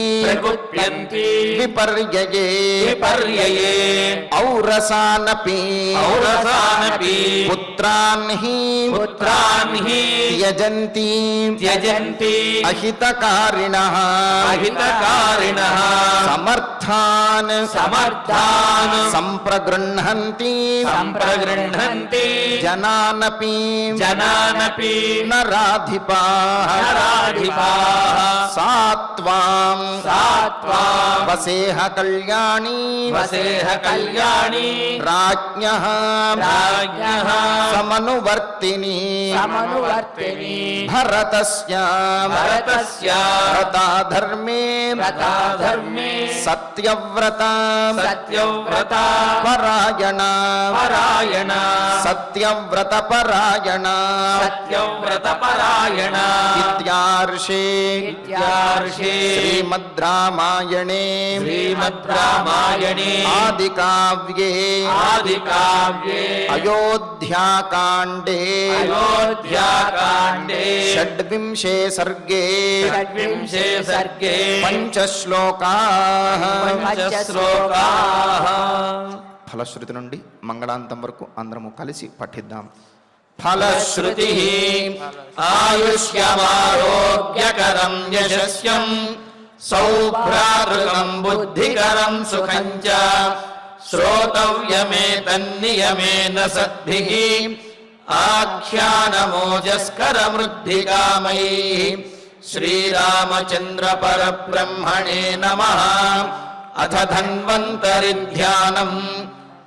విపర్యయే ఔరసానపి పుత్రాన్ హి త్యజంతి త్యజంతి అహితకారిణః అహితకారిణః సమర్థాన్ సమర్థాన్ సంప్రగృహంతి సంప్రగృహంతి జనానపి జనానపి నరాధిపాః నరాధిపాః సాత్వాం సాత్వాం వసేహ కళ్యాణి వసేహ కళ్యాణి రాజ్ఞః రాజ్ఞః సమనువర్తిని సమనువర్తిని భరతస్య భరతస్య వ్రతాధర్మే వ్రతాధర్మే సత్యవ్రత సత్యవ్రత పరాయణ పరాయణ సత్యవ్రత పరాయణ సత్యవ్రత పరాయణ ఇత్యార్షే ఇత్యార్షే శ్రీమద్ రామాయణే శ్రీమద్ రామాయణే ఆదికావ్యే ఆదికావ్యే అయోధ్యాకాండే అయోధ్యాకాండే షడ్వింశే సర్గే షడ్వింశే సర్గే పంచశ్లోకాః పంచశ్లోకాః ఫలశ్రుతి నుండి మంగళాంతం వరకు అందరము కలిసి పఠిద్దాం. ఫలశ్రుతి ఆయుష్యమారోగ్యకరం యశస్యం సౌభ్రాతృకం బుద్ధికరం సుఖం చ శ్రోతవ్యమేతన్నియమేన సద్భిః ఆఖ్యానమోజస్కరమృద్ధికామైః శ్రీరామచంద్ర పరబ్రహ్మణే నమః. అథ ధన్వంతరి ధ్యానం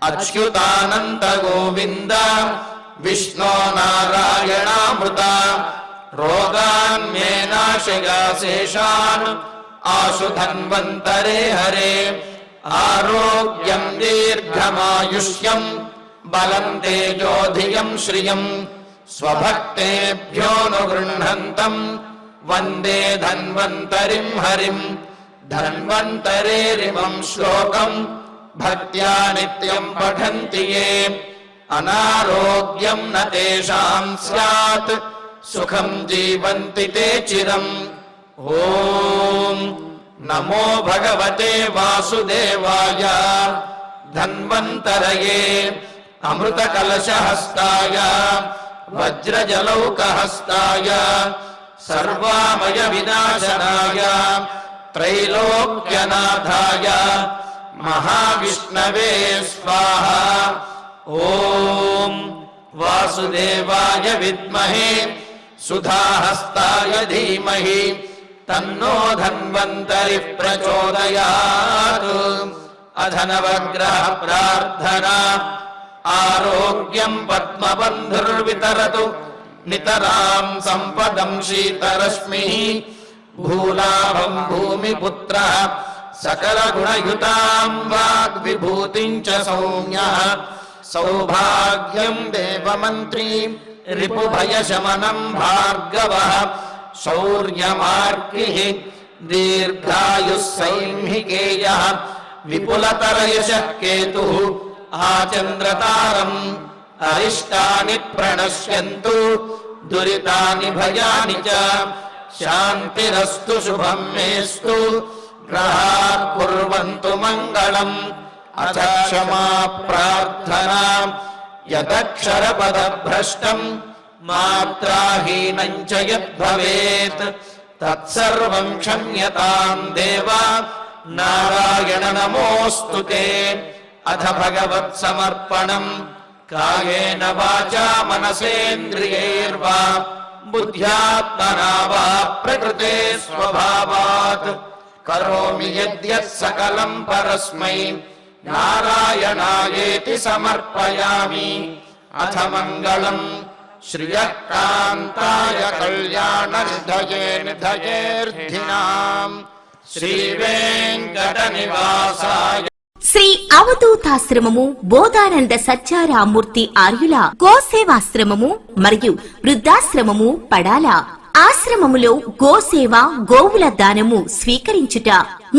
అచ్యుతానంత గోవింద విష్ణో నారాయణామృత రోగాన్మే నాశగా శేషాన్ ఆశు ధన్వంతరే హరే. ఆరోగ్యం దీర్ఘమాయుష్యం బలం తేజోధియం శ్రియం స్వభక్తేభ్యోనుగృహంతం వందే ధన్వంతరిం హరిం. ధన్వంతరేరిమం శ్లోకం భక్త్యా నిత్యం పఠంతి యే అనారోగ్యం న తేషాం స్యాత్ సుఖం జీవంతి తే చిరం. ఓం నమో భగవతే వాసుదేవాయ ధన్వంతరయే అమృతకలశహస్తాయ వజ్రజలౌకహస్తాయ సర్వామయ వినాశనాయ త్రైలోక్యనాథాయ మహావిష్ణవే స్వాహా. ఓం వాసుదేవాయ విద్మహే సుధాహస్తాయ ధీమహి తన్నో ధన్వంతరి ప్రచోదయాత్. అధ నవగ్రహ ప్రార్థనా ఆరోగ్యం పద్మబంధుర్వితరతు నితరాం సంపదం శీతరశ్మిః భూలాభం భూమిపుత్రః సకలగుణయుతాం వాగ్విభూతిం చ సౌమ్యః సౌభాగ్యం దేవమంత్రీ రిపుభయశమనం భార్గవః శౌర్యమార్కిః దీర్ఘాయుః సైంహికేయః విపులతరయశః కేతుః ఆచంద్రతారం అరిష్టాని ప్రణశ్యంతు దురితాని భయాని చ శాంతిరస్తు శుభం మేస్తు గ్రహాః కుర్వంతు మంగళం. అథ క్షమా ప్రార్థనా యదక్షరపదభ్రష్టం మాత్రాహీనం చ యద్భవేత్ తత్సర్వం క్షమ్యతాం దేవ నారాయణ నమోऽస్తు తే. అథ భగవత్సమర్పణం కాయేన వాచా మనసేంద్రియైర్వా బుద్ధ్యాత్మనా వా ప్రకృతే స్వభావాత్ కరోమి యద్యత్ సకలం పరస్మై నారాయణాయేతి సమర్పయామి. అథ మంగళం శ్రియః కాంతాయ కళ్యాణ నిధయే నిధయేర్థినాం శ్రీవేంకట నివాసాయ. శ్రీ అవధూతాశ్రమము బోధానంద సత్యారామూర్తి ఆర్యుల గోసేవాశ్రమము మరియు వృద్ధాశ్రమము పడాల. ఆశ్రమములో గోసేవ గోవుల దానము స్వీకరించుట,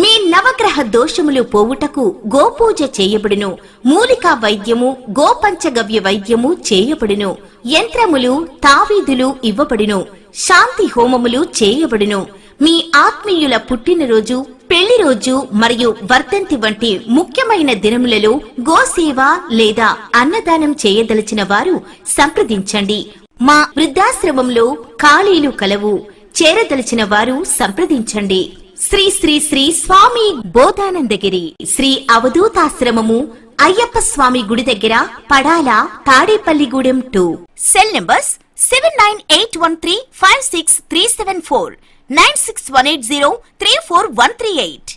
మీ నవగ్రహ దోషములు పోవుటకు గోపూజ చేయబడును. మూలికా వైద్యము గోపంచగవ్య వైద్యము చేయబడును. యంత్రములు తావీదులు ఇవ్వబడును. శాంతి హోమములు చేయబడును. మీ ఆత్మీయుల పుట్టినరోజు, పెళ్లి రోజు మరియు వర్ధంతి వంటి ముఖ్యమైన దినములలో గోసేవ లేదా అన్నదానం చేయదలిచిన వారు సంప్రదించండి. మా వృద్ధాశ్రమంలో ఖాళీలు కలవు. చేరదలిచిన వారు సంప్రదించండి. శ్రీ శ్రీ శ్రీ స్వామి బోధానందగిరి శ్రీ అవధూతాశ్రమము, అయ్యప్ప స్వామి గుడి దగ్గర, పడాల, తాడేపల్లిగూడెం 2. Cell numbers 7981356374, 96180341138.